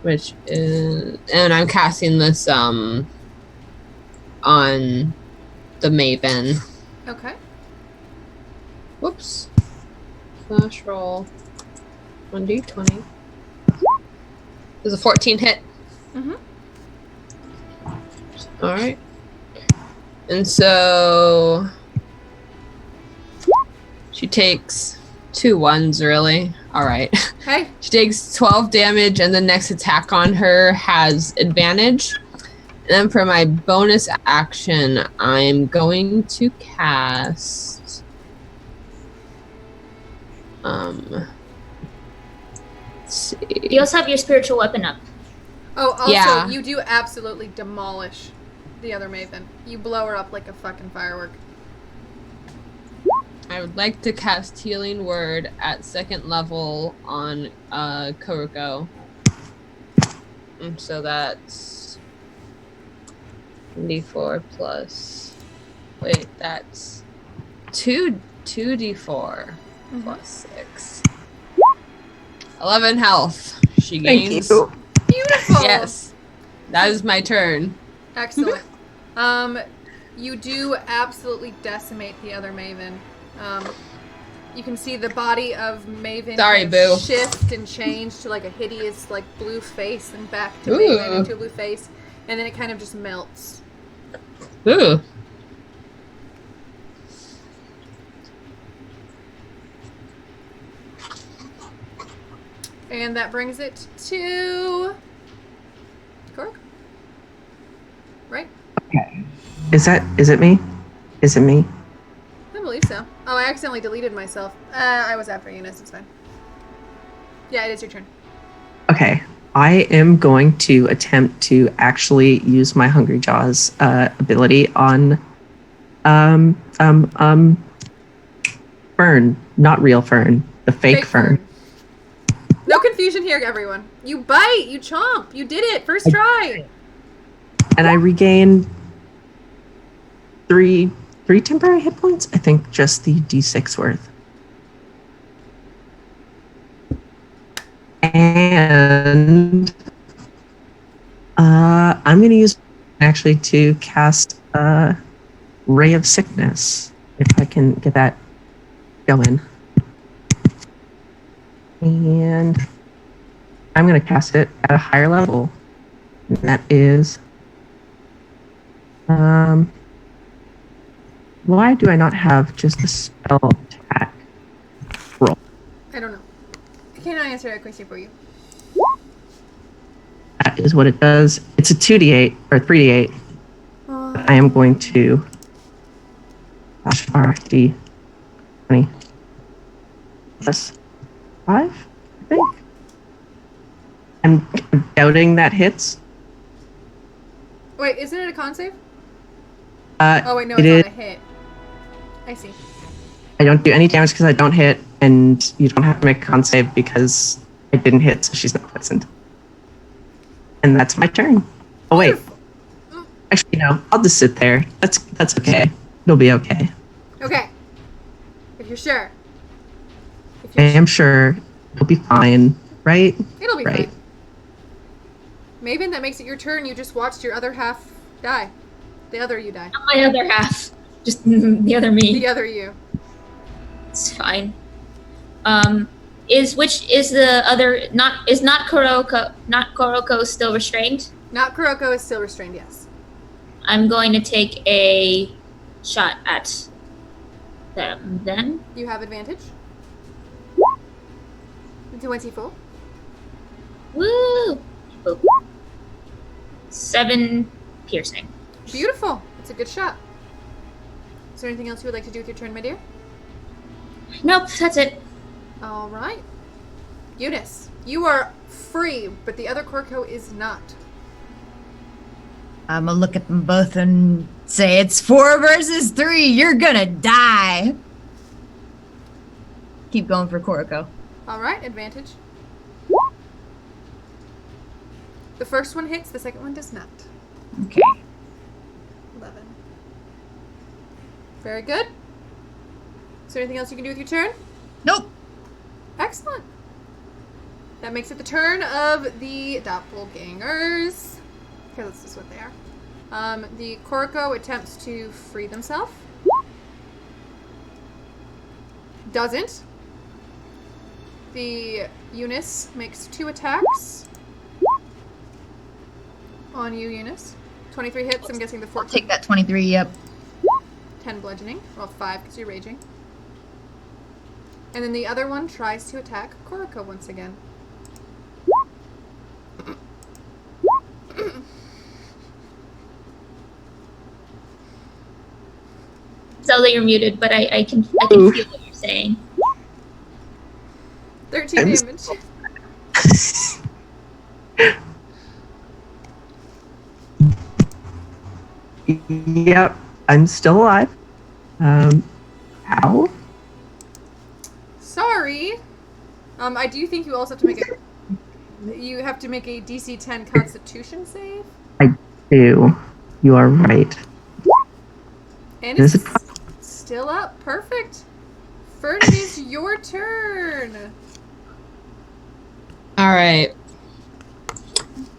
which is, and I'm casting this on the Maven. Okay. Whoops. Flash roll. 1d20. There's a 14 hit. Mm-hmm. Alright. And so She takes 2 ones, really. Alright. Okay. She takes 12 damage, and the next attack on her has advantage. And then for my bonus action, I'm going to cast. Let's see. You also have your spiritual weapon up. Oh, also, Yeah. you do absolutely demolish the other Maven. You blow her up like a fucking firework. I would like to cast Healing Word at 2nd level on Kuroko. And so that's D4 plus. Wait, that's 2d4 plus 6. 11 health. She gains. Thank you. Beautiful. Yes, that is my turn. Excellent. You do absolutely decimate the other Maven. You can see the body of Maven Sorry, kind Boo. of shift and change to like a hideous like blue face and back to Ooh. Maven into a blue face, and then it kind of just melts. Ooh. And that brings it to Korok. Right? Is it me? Is it me? I believe so. Oh, I accidentally deleted myself. I was after Eunice, it's fine. Yeah, it is your turn. Okay. I am going to attempt to actually use my Hungry Jaws ability on Fern, not real Fern, the fake Fern. No confusion here, everyone. You bite, you chomp, you did it, first try. And I regain three temporary hit points. I think just the D6 worth. And I'm going to use actually to cast Ray of Sickness, if I can get that going. And I'm going to cast it at a higher level. And that is... why do I not have just a spell attack roll? I don't know. I cannot answer that question for you. That is what it does. It's a 2d8 or 3d8. I am going to slash RD 20 plus 5, I think. I'm doubting that hits. Wait, isn't it a con save? Uh, Oh wait, no, it it's is. not a hit. I see. I don't do any damage because I don't hit, and you don't have to make a con save because I didn't hit, so she's not poisoned. And that's my turn. Oh wait, actually no, I'll just sit there. That's okay. It'll be okay. Okay. If you're sure. If I you're am sure it'll be fine, right? It'll be Right. fine. Maven, that makes it your turn. You just watched your other half die. The other you die. Not my other half. Just the other me. The other you. It's fine. Is the other not Kuroko still restrained? Not Kuroko is still restrained, yes. I'm going to take a shot at them then. You have advantage. 24. Woo! Boop. 7 piercing. Beautiful. It's a good shot. Is there anything else you would like to do with your turn, my dear? Nope, that's it. All right. Eunice, you are free, but the other Korko is not. I'm gonna look at them both and say, it's 4 versus 3. You're gonna die. Keep going for Koroko. All right, advantage. The first one hits, the second one does not. Okay. 11. Very good. Is there anything else you can do with your turn? Nope. Excellent. That makes it the turn of the doppelgangers. Okay, let's see what they are. The Korko attempts to free themselves. Doesn't. The Eunice makes 2 attacks. On you, Eunice. 23 hits, I'm guessing the 14. Take that 23, yep. 10 bludgeoning. Well, 5 because you're raging. And then the other one tries to attack Koroko once again. Zelda, you're muted, but I can feel what you're saying. 13 I'm damage. Yep, I'm still alive. Ow. Sorry. I do think you also have to make a DC 10 Constitution save. Ew. You are right. And Is it's it- still up. Perfect. Fern, it is your turn. All right.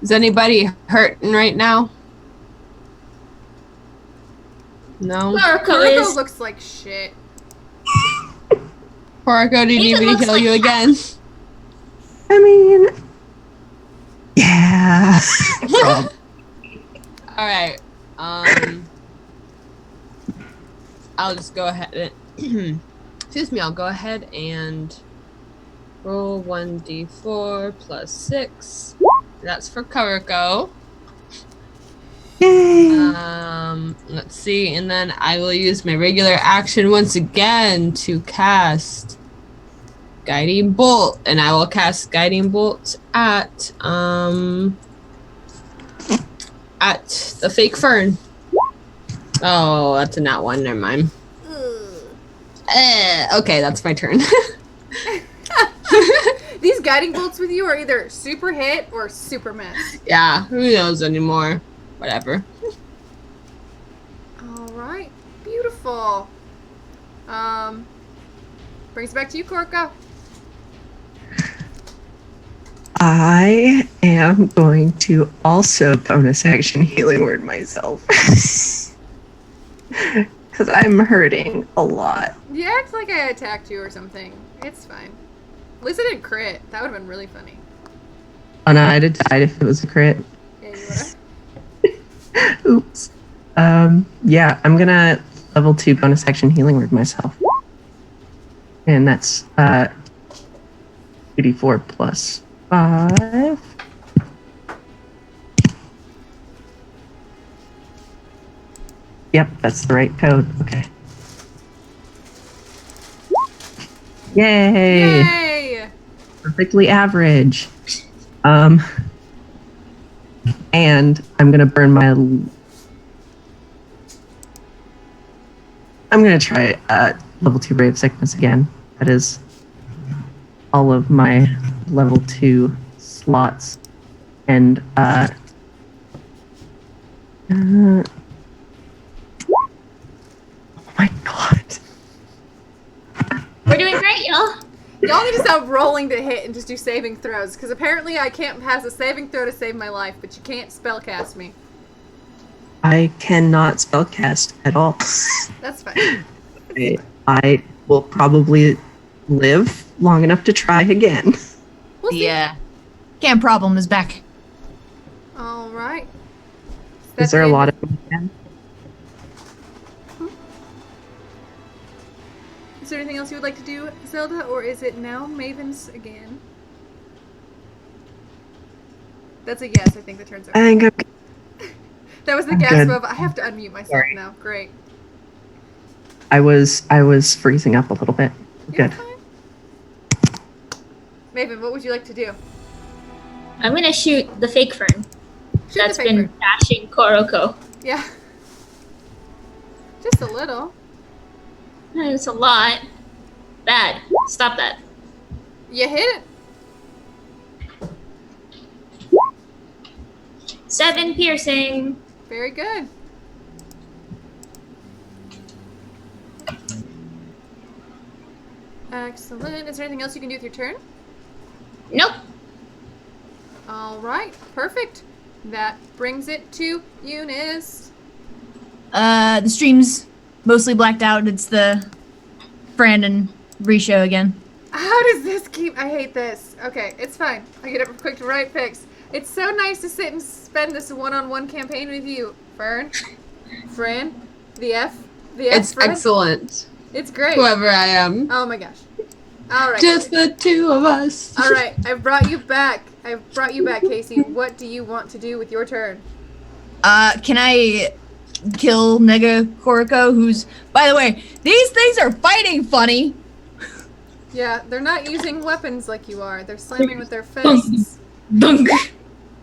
Is anybody hurting right now? No. Koroko Koroko is. looks like shit. Koroko, do you need Nathan me to looks heal like you crap. again? I mean, yeah. All right. I'll just go ahead and excuse me. I'll go ahead and roll 1d4 plus 6. That's for Koroko. Yay. Let's see, and then I will use my regular action once again to cast Guiding Bolt, and I will cast Guiding Bolt at the fake fern. Oh, that's a nat one. Never mind. Okay, that's my turn. These guiding bolts with you are either super hit or super miss. Yeah, who knows anymore? Whatever. All right, beautiful. Brings it back to you, Koroko. I am going to also bonus action healing word myself. Because I'm hurting a lot. You act like I attacked you or something. It's fine. At least I didn't crit. That would have been really funny. Oh no, I'd have died if it was a crit. Yeah, you would. Oops. Yeah, I'm gonna level 2 bonus action healing word myself. And that's 2d4 plus 5. Yep, that's the right code. Okay. Yay! Yay! Perfectly average. And I'm gonna burn my. I'm gonna try level 2 Ray of Sickness again. That is all of my level 2 slots, and oh my god. We're doing great, y'all. Y'all need to stop rolling to hit and just do saving throws, because apparently I can't pass a saving throw to save my life, but you can't spellcast me. I cannot spellcast at all. That's fine. I will probably live long enough to try again. We'll see. The cam problem is back. All right. Is there a lot of them again? Is there anything else you would like to do, Zelda, or is it now Maven's again? That's a yes. I think the turn's over. I think I'm That was the I'm gasp good. of I have to unmute myself Sorry. now. Great. I was freezing up a little bit. You're Good. fine. Maven, what would you like to do? I'm gonna shoot the fake fern Shoot that's the fake been bird. bashing Koroko. Yeah. Just a little. It's a lot. Bad. Stop that. You hit it. 7 piercing. Very good. Excellent. Is there anything else you can do with your turn? Nope. All right. Perfect. That brings it to Eunice. The stream's mostly blacked out. It's the Brandon re-show again. How does this keep... I hate this. Okay, it's fine. I get it quick to right fix. It's so nice to sit and spend this one-on-one campaign with you, Fern. Fran. The F. It's Fred. excellent. It's great. Whoever I am. Oh my gosh. All right. Just the two of us. All right. I've brought you back. Casey. What do you want to do with your turn? Can I kill Nega Koriko, who's, by the way, these things are fighting funny. Yeah, they're not using weapons like you are. They're slamming with their fists. Dunk.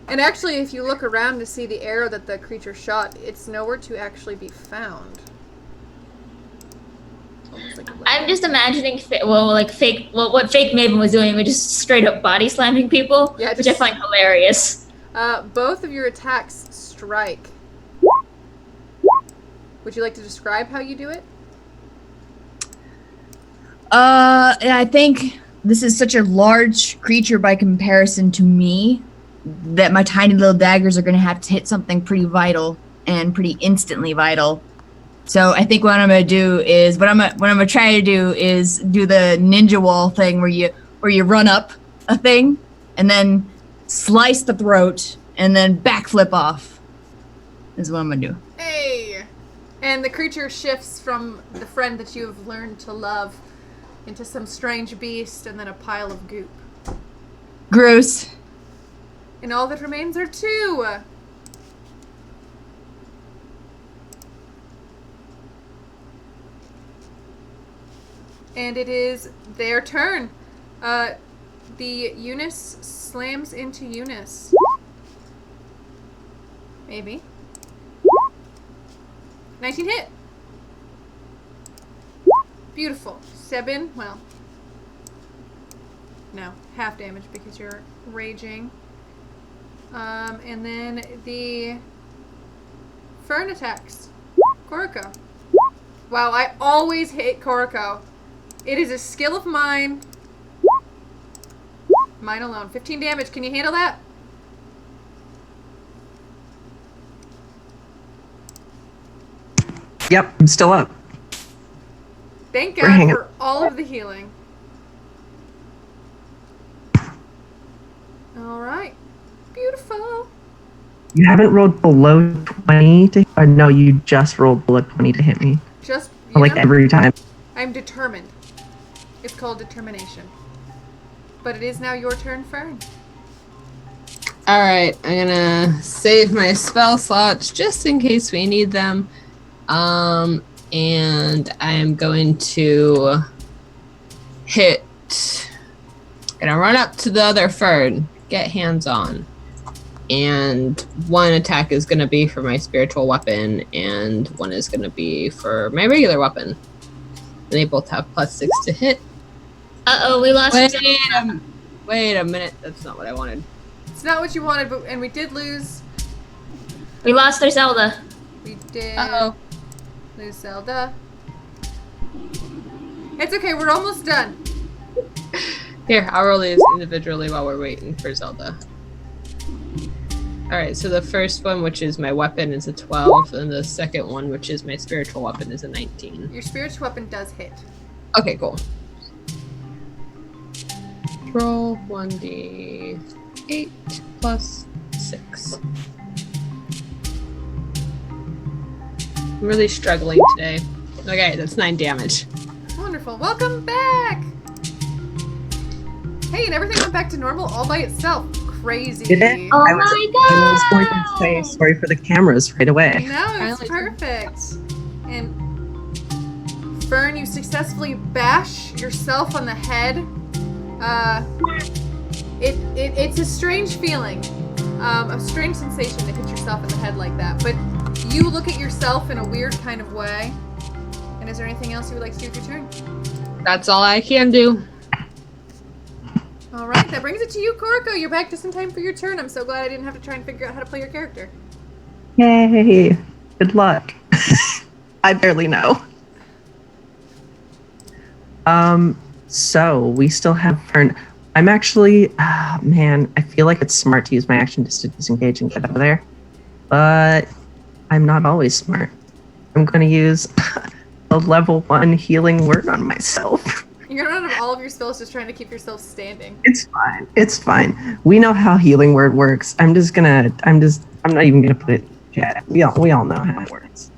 And actually, if you look around to see the arrow that the creature shot, it's nowhere to actually be found. It's almost like a weapon. I'm just imagining, what fake Maven was doing, was just straight up body slamming people, Yeah, which I just- find hilarious. Both of your attacks strike. Would you like to describe how you do it? And I think this is such a large creature by comparison to me that my tiny little daggers are going to have to hit something pretty vital and pretty instantly vital. So I think what I'm going to do is what I'm going to try to do is do the ninja wall thing where you run up a thing and then slice the throat and then backflip off. Is what I'm going to do. Hey! And the creature shifts from the friend that you have learned to love into some strange beast and then a pile of goop. Gross. And all that remains are 2. And it is their turn. The Eunice slams into Eunice. Maybe. 19 hit. Beautiful. 7, well. No, half damage because you're raging. And then the Fern attacks. Koriko. Wow, I always hit Koriko. It is a skill of mine. Mine alone. 15 damage. Can you handle that? Yep, I'm still up. Thank We're God hanging. for all of the healing. Alright. Beautiful. You haven't rolled below 20 to, or no, you just rolled below 20 to hit me. Just, you Like know, every time. I'm determined. It's called determination. But it is now your turn, Fern. Alright, I'm gonna save my spell slots just in case we need them. And I am going to gonna run up to the other fern, get hands on. And one attack is gonna be for my spiritual weapon, and one is gonna be for my regular weapon. And they both have +6 to hit. Uh-oh, we lost... Wait a minute, that's not what I wanted. It's not what you wanted, but and we did lose. We lost our Zelda. We did Uh-oh. lose Zelda. It's okay, we're almost done. Here, I'll roll these individually while we're waiting for Zelda. Alright, so the first one, which is my weapon, is a 12, and the second one, which is my spiritual weapon, is a 19. Your spiritual weapon does hit. Okay, cool. Roll 1d8 plus 6. I'm really struggling today. Okay, that's 9 damage. Wonderful. Welcome back! Hey, and everything went back to normal all by itself. Crazy. Did it? Oh I was going to my say god! sorry for the cameras right away. No, it's Finally. perfect. And Fern, you successfully bash yourself on the head. It's a strange feeling, a strange sensation to hit yourself in the head like that. But you look at yourself in a weird kind of way. And is there anything else you would like to do with your turn? That's all I can do. All right, that brings it to you, Koriko. You're back just in time for your turn. I'm so glad I didn't have to try and figure out how to play your character. Yay! Good luck. I barely know. So we still have Fern. I'm actually, man, I feel like it's smart to use my action just to disengage and get out of there. But I'm not always smart. I'm going to use a level 1 healing word on myself. You're gonna run out of all of your spells just trying to keep yourself standing. It's fine. It's fine. We know how healing word works. I'm not even gonna put it in chat. We all know how it works.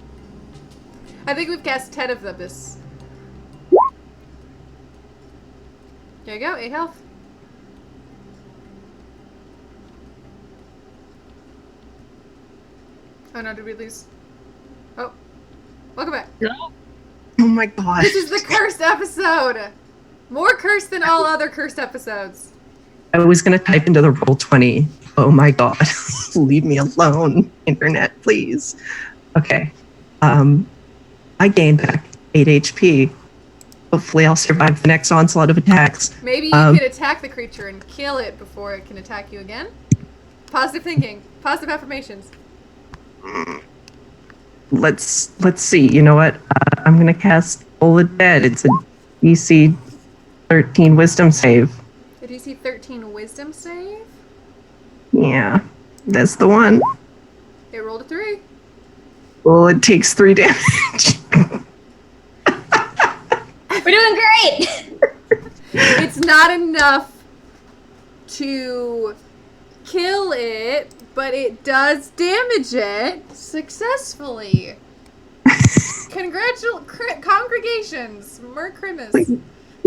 I think we've cast 10 of them this. There you go, 8 health. Oh no, did we lose? Oh. Welcome back. Oh my god. This is the cursed episode! More cursed than all other cursed episodes. I was gonna type into the Roll20. Oh my god. Leave me alone, internet, please. Okay. I gained back 8 HP. Hopefully I'll survive the next onslaught of attacks. Maybe you could attack the creature and kill it before it can attack you again? Positive thinking. Positive affirmations. Let's see. You know what? I'm gonna cast Bowl of Dead. It's a DC 13 Wisdom save. The DC 13 Wisdom save? Yeah, that's the one. It rolled a 3. Well, it takes 3 damage. We're doing great! It's not enough to kill it, but it does damage it successfully. Congregations, Mercrimus.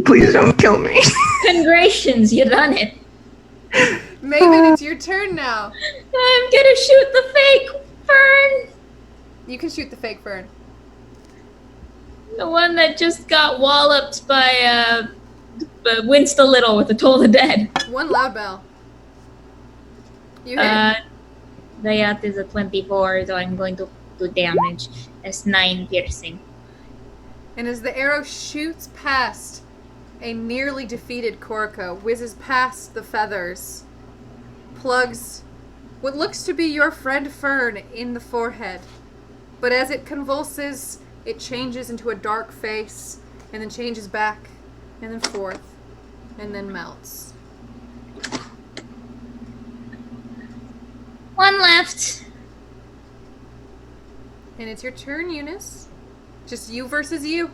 Please don't kill me. Congratulations, you done it. Maven, it's your turn now. I'm gonna shoot the fake fern. You can shoot the fake fern. The one that just got walloped by Winston Little with the Toll of the Dead. One loud bell. You hit. That is a 24, so I'm going to do damage. That's 9 piercing. And as the arrow shoots past a nearly defeated Korko, whizzes past the feathers, plugs what looks to be your friend Fern in the forehead. But as it convulses, it changes into a dark face, and then changes back, and then forth, and then melts. One left. And it's your turn, Eunice. Just you versus you.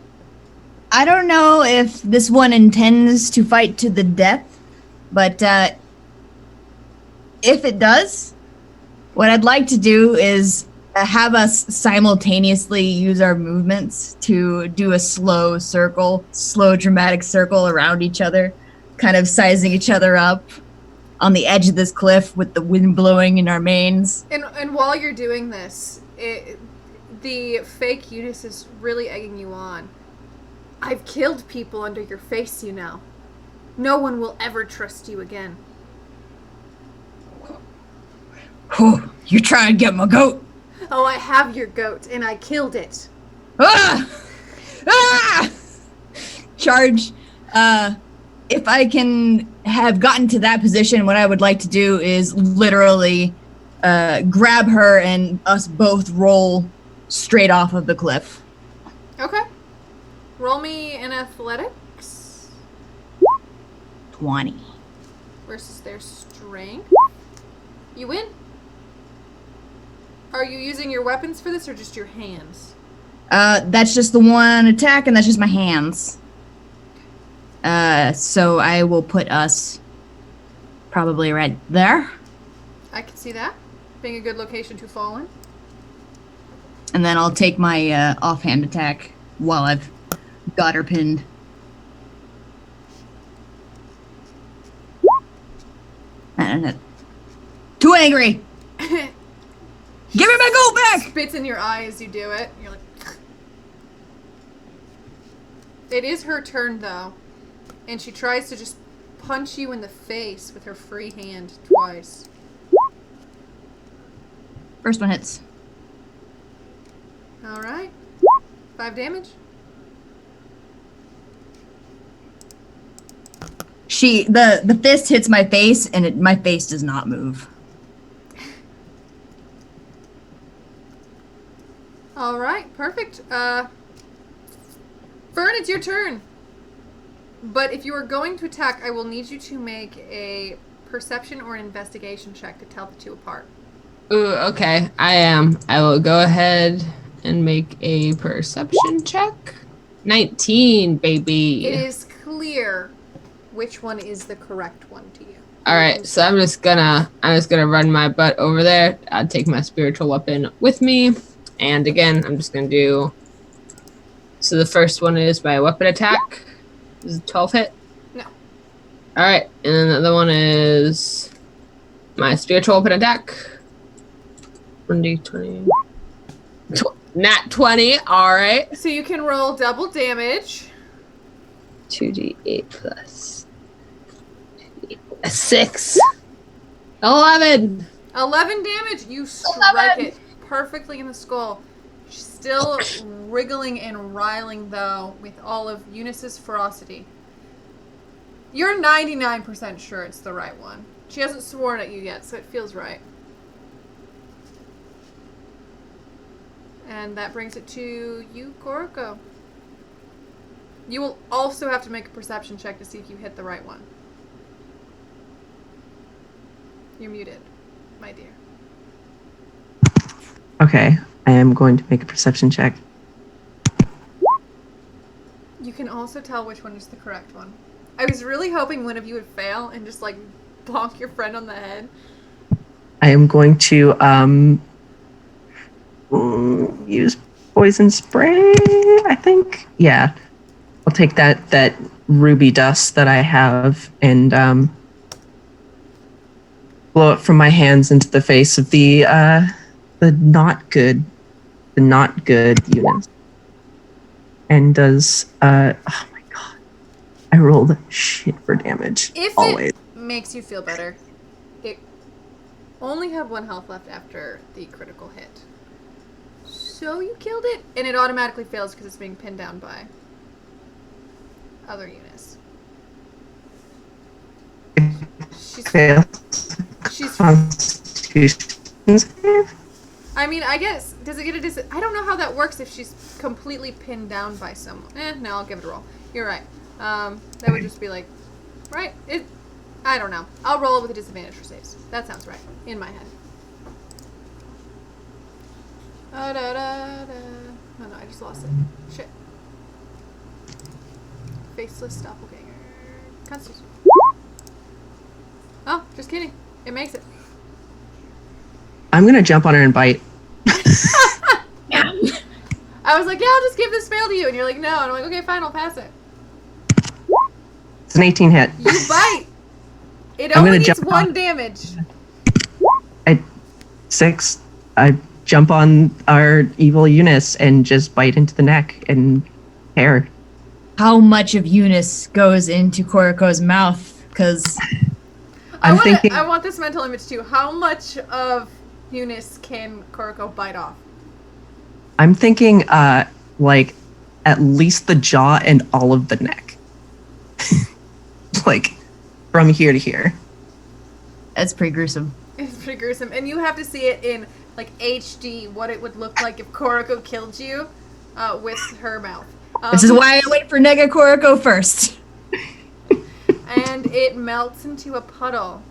I don't know if this one intends to fight to the death, but if it does, what I'd like to do is have us simultaneously use our movements to do a slow dramatic circle around each other, kind of sizing each other up on the edge of this cliff with the wind blowing in our manes. And while you're doing this, the fake Eunice is really egging you on. I've killed people under your face, you know. No one will ever trust you again. Oh, you try and get my goat. Oh, I have your goat, and I killed it. Ah! Ah! Charge. If I can have gotten to that position, what I would like to do is literally grab her and us both roll straight off of the cliff. Okay. Roll me an athletics 20. versus their strength. You win. Are you using your weapons for this or just your hands? That's just the one attack, and that's just my hands. So I will put us probably right there. I can see that being a good location to fall in. And then I'll take my offhand attack while I've got her pinned. And too angry! Give me my goat back! Spits in your eye as you do it. You're like... It is her turn, though. And she tries to just punch you in the face with her free hand twice. First one hits. Alright. 5 damage. The fist hits my face, and my face does not move. Alright, perfect. Fern, it's your turn. But if you are going to attack, I will need you to make a perception or an investigation check to tell the two apart. Ooh, okay. I am. I will go ahead and make a perception check. 19, baby. It is clear which one is the correct one to you. All right, so I'm just gonna run my butt over there. I'll take my spiritual weapon with me, and again, I'm just gonna do. So the first one is my weapon attack. Is it 12 hit? No. All right, and then the other one is my spiritual weapon attack. 1d20. Nat 20. All right. So you can roll double damage. 2d8 plus 6. 11. 11 damage. You strike it perfectly in the skull. She's still wriggling and riling, though, with all of Eunice's ferocity. You're 99% sure it's the right one. She hasn't sworn at you yet, so it feels right. And that brings it to you, Koroko. You will also have to make a perception check to see if you hit the right one. You're muted, my dear. Okay, I am going to make a perception check. You can also tell which one is the correct one. I was really hoping one of you would fail and just, like, bonk your friend on the head. I am going to use poison spray, I think. Yeah. I'll take that ruby dust that I have and blow it from my hands into the face of the not good Eunice. And does oh my god. I rolled shit for damage. If always. it makes you feel better, it only had 1 health left after the critical hit. So you killed it, and it automatically fails because it's being pinned down by other Eunice. She's Constitution save? I mean, I guess, does it get a I don't know how that works if she's completely pinned down by someone. No, I'll give it a roll. You're right. That would just be like, right? I don't know. I'll roll it with a disadvantage for saves. That sounds right, in my head. Oh no, I just lost it. Shit. Faceless doppelganger. Constitution. Oh, just kidding. It makes it. I'm gonna jump on her and bite. I was like, yeah, I'll just give this fail to you. And you're like, no. And I'm like, okay, fine, I'll pass it. It's an 18 hit. You bite! It I'm only gonna needs jump 1 on- damage. At 6, I jump on our evil Eunice and just bite into the neck and hair. How much of Eunice goes into Koroko's mouth? Because I'm thinking I want this mental image too. How much of Eunice can Koroko bite off? I'm thinking like at least the jaw and all of the neck. Like from here to here. that's pretty gruesome. It's pretty gruesome. And you have to see it in like HD what it would look like if Koroko killed you with her mouth. This is why I wait for Nega Koroko first. And it melts into a puddle.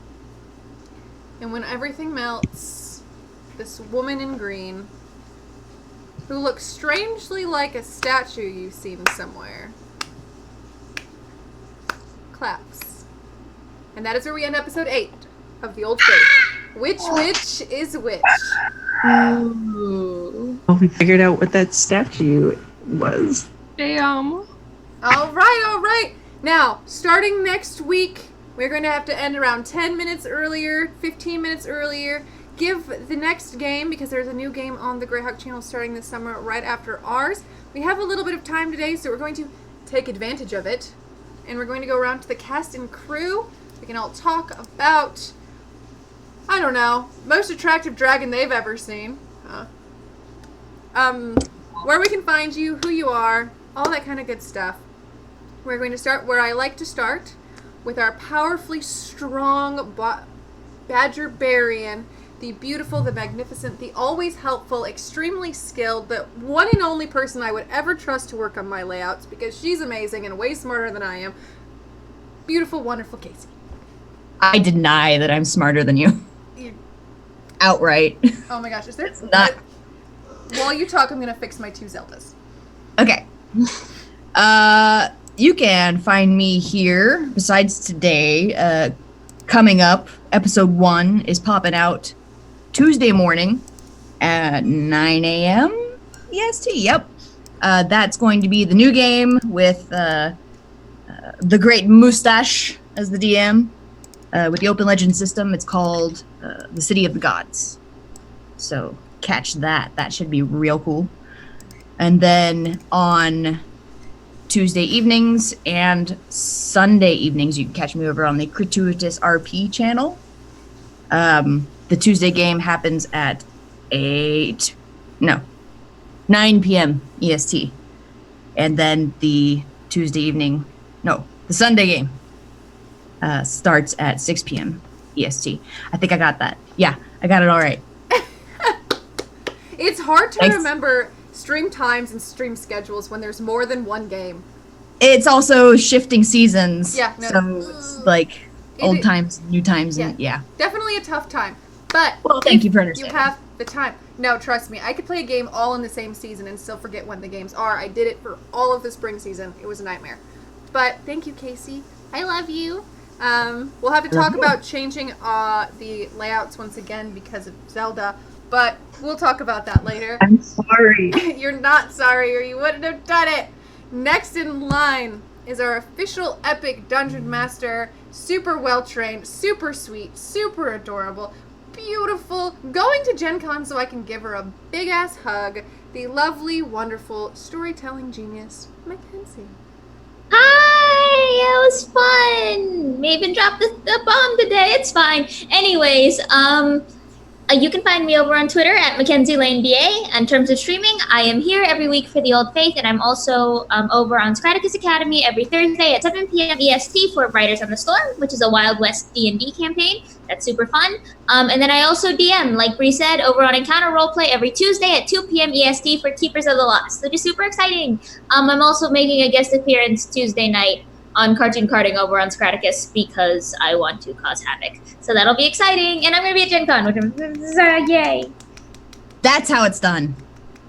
And when everything melts, this woman in green, who looks strangely like a statue you've seen somewhere, claps. And that is where we end episode 8 of The Old Faith. Which witch is which? Ooh. Well, we figured out what that statue was. Damn. All right. Now, starting next week, we're going to have to end around 10 minutes earlier, 15 minutes earlier. Give the next game, because there's a new game on the Greyhawk channel starting this summer right after ours. We have a little bit of time today, so we're going to take advantage of it. And we're going to go around to the cast and crew. We can all talk about, I don't know, most attractive dragon they've ever seen. Where we can find you, who you are, all that kind of good stuff. We're going to start where I like to start, with our powerfully strong Badger Barian, the beautiful, the magnificent, the always helpful, extremely skilled, the one and only person I would ever trust to work on my layouts, because she's amazing and way smarter than I am. Beautiful, wonderful Casey. I deny that I'm smarter than you. Outright. Oh my gosh, is there... Not. While you talk, I'm going to fix my 2 Zeldas. Okay. You can find me here, besides today, coming up, episode 1 is popping out Tuesday morning at 9 a.m. EST. Yep. That's going to be the new game with the great Mustache as the DM. With the Open Legend system, it's called the City of the Gods. So catch that. That should be real cool. And then on Tuesday evenings and Sunday evenings, you can catch me over on the Gratuitous RP channel. The Tuesday game happens at 9 p.m. EST. And then the Sunday game starts at 6 p.m. EST. I think I got that. Yeah, I got it all right. It's hard to Thanks. remember stream times and stream schedules when there's more than one game. It's also shifting seasons. Yeah, no. So it's like old times, new times, and yeah. Definitely a tough time. But Well, thank if you for understanding. You have the time. No, trust me. I could play a game all in the same season and still forget when the games are. I did it for all of the spring season. It was a nightmare. But thank you, Casey. I love you. We'll have to talk about changing the layouts once again because of Zelda, but we'll talk about that later. I'm sorry. You're not sorry, or you wouldn't have done it. Next in line is our official epic dungeon master, super well trained, super sweet, super adorable, beautiful, going to Gen Con so I can give her a big ass hug, the lovely, wonderful storytelling genius, Mackenzie. Hi, it was fun. Maven dropped the bomb today. It's fine. Anyways, you can find me over on Twitter at Mackenzie Lane BA. In terms of streaming, I am here every week for the Old Faith, and I'm also over on Scraticus Academy every Thursday at 7 p.m. EST for Riders on the Storm, which is a Wild West D&D campaign. That's super fun. And then I also DM, like Bree said, over on Encounter Roleplay every Tuesday at 2 p.m. EST for Keepers of the Lost, which is super exciting. I'm also making a guest appearance Tuesday night on Cartoon Carding over on Scraticus because I want to cause havoc. So that'll be exciting. And I'm going to be at Gen Con, which I'm... yay. That's how it's done.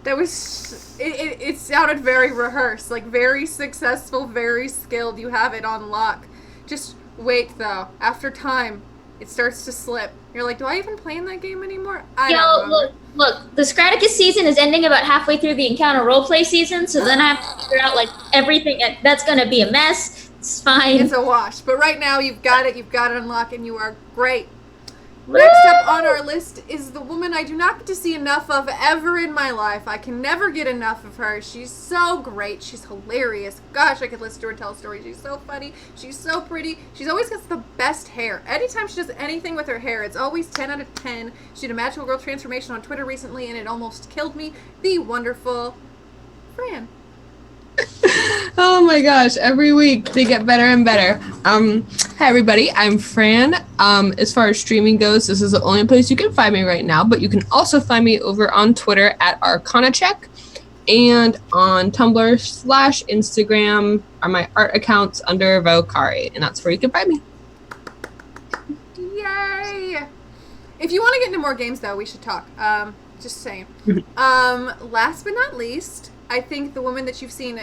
That was... It sounded very rehearsed, like very successful, very skilled. You have it on lock. Just wait, though. After time, it starts to slip. You're like, do I even play in that game anymore? I don't know. Look, the Scraticus season is ending about halfway through the Encounter Roleplay season, so then I have to figure out, like, everything. That's going to be a mess. It's fine. It's a wash. But right now, you've got it unlocked, and you are great. Next up on our list is the woman I do not get to see enough of ever in my life. I can never get enough of her. She's so great. She's hilarious. Gosh, I could listen to her tell stories. She's so funny. She's so pretty. She's always got the best hair. Anytime she does anything with her hair, it's always 10 out of 10. She did a magical girl transformation on Twitter recently, and it almost killed me. The wonderful Fran. Oh my gosh, every week they get better and better. Hi everybody, I'm Fran. As far as streaming goes, this is the only place you can find me right now, but you can also find me over on Twitter at ArcanaCheck and on Tumblr / Instagram are my art accounts under Vocari, and that's where you can find me. Yay! If you want to get into more games, though, we should talk. Just saying. Last but not least, I think the woman that you've seen,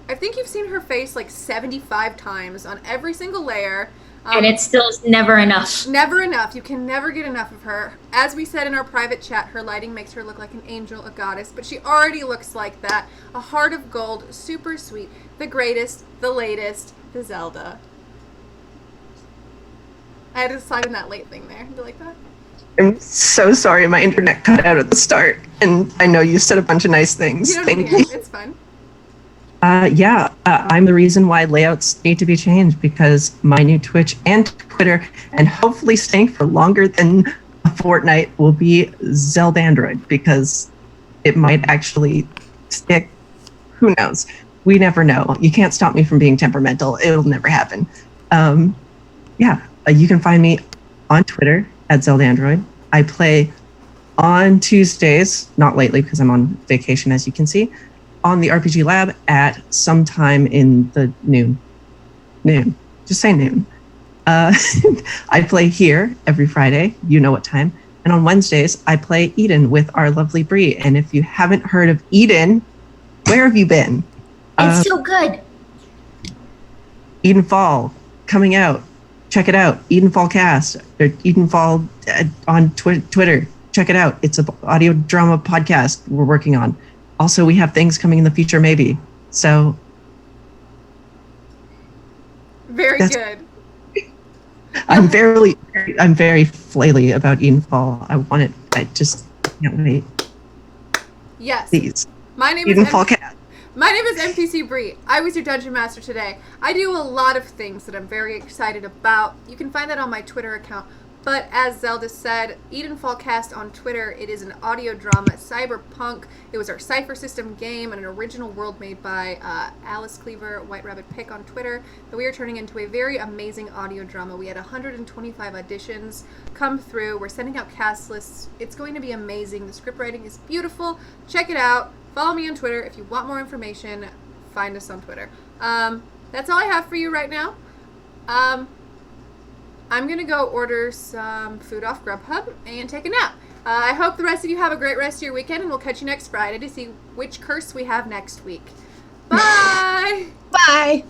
I think you've seen her face like 75 times on every single layer. And it's still never enough. Never enough. You can never get enough of her. As we said in our private chat, her lighting makes her look like an angel, a goddess, but she already looks like that. A heart of gold, super sweet, the greatest, the latest, the Zelda. I had to slide in that late thing there. Do you like that? I'm so sorry my internet cut out at the start, and I know you said a bunch of nice things. You don't Thank need you. it. It's fun. I'm the reason why layouts need to be changed, because my new Twitch and Twitter, and hopefully staying for longer than a fortnight, will be Zeldandroid, because it might actually stick. Who knows? We never know. You can't stop me from being temperamental. It'll never happen. You can find me on Twitter at Zeldandroid. I play on Tuesdays, not lately because I'm on vacation, as you can see, on the RPG Lab at sometime in the noon. Just say noon. I play here every Friday, you know what time. And on Wednesdays, I play Eden with our lovely Bree. And if you haven't heard of Eden, where have you been? It's so good. Eden Fall, coming out. Check it out. Eden Fall Cast, or Eden Fall on Twitter. Check it out. It's an audio drama podcast we're working on. Also, we have things coming in the future, maybe. So. Very good. I'm very flaily about Edenfall. I want it. I just can't wait. Yes. Please. My name is Edenfall Cat. My name is NPC Bree. I was your Dungeon Master today. I do a lot of things that I'm very excited about. You can find that on my Twitter account. But as Zelda said, Edenfall Cast on Twitter, it is an audio drama, cyberpunk. It was our Cypher System game and an original world made by Alice Cleaver, White Rabbit Pick on Twitter, that we are turning into a very amazing audio drama. We had 125 auditions come through. We're sending out cast lists. It's going to be amazing. The script writing is beautiful. Check it out. Follow me on Twitter. If you want more information, find us on Twitter. That's all I have for you right now. I'm going to go order some food off Grubhub and take a nap. I hope the rest of you have a great rest of your weekend, and we'll catch you next Friday to see which curse we have next week. Bye! Bye.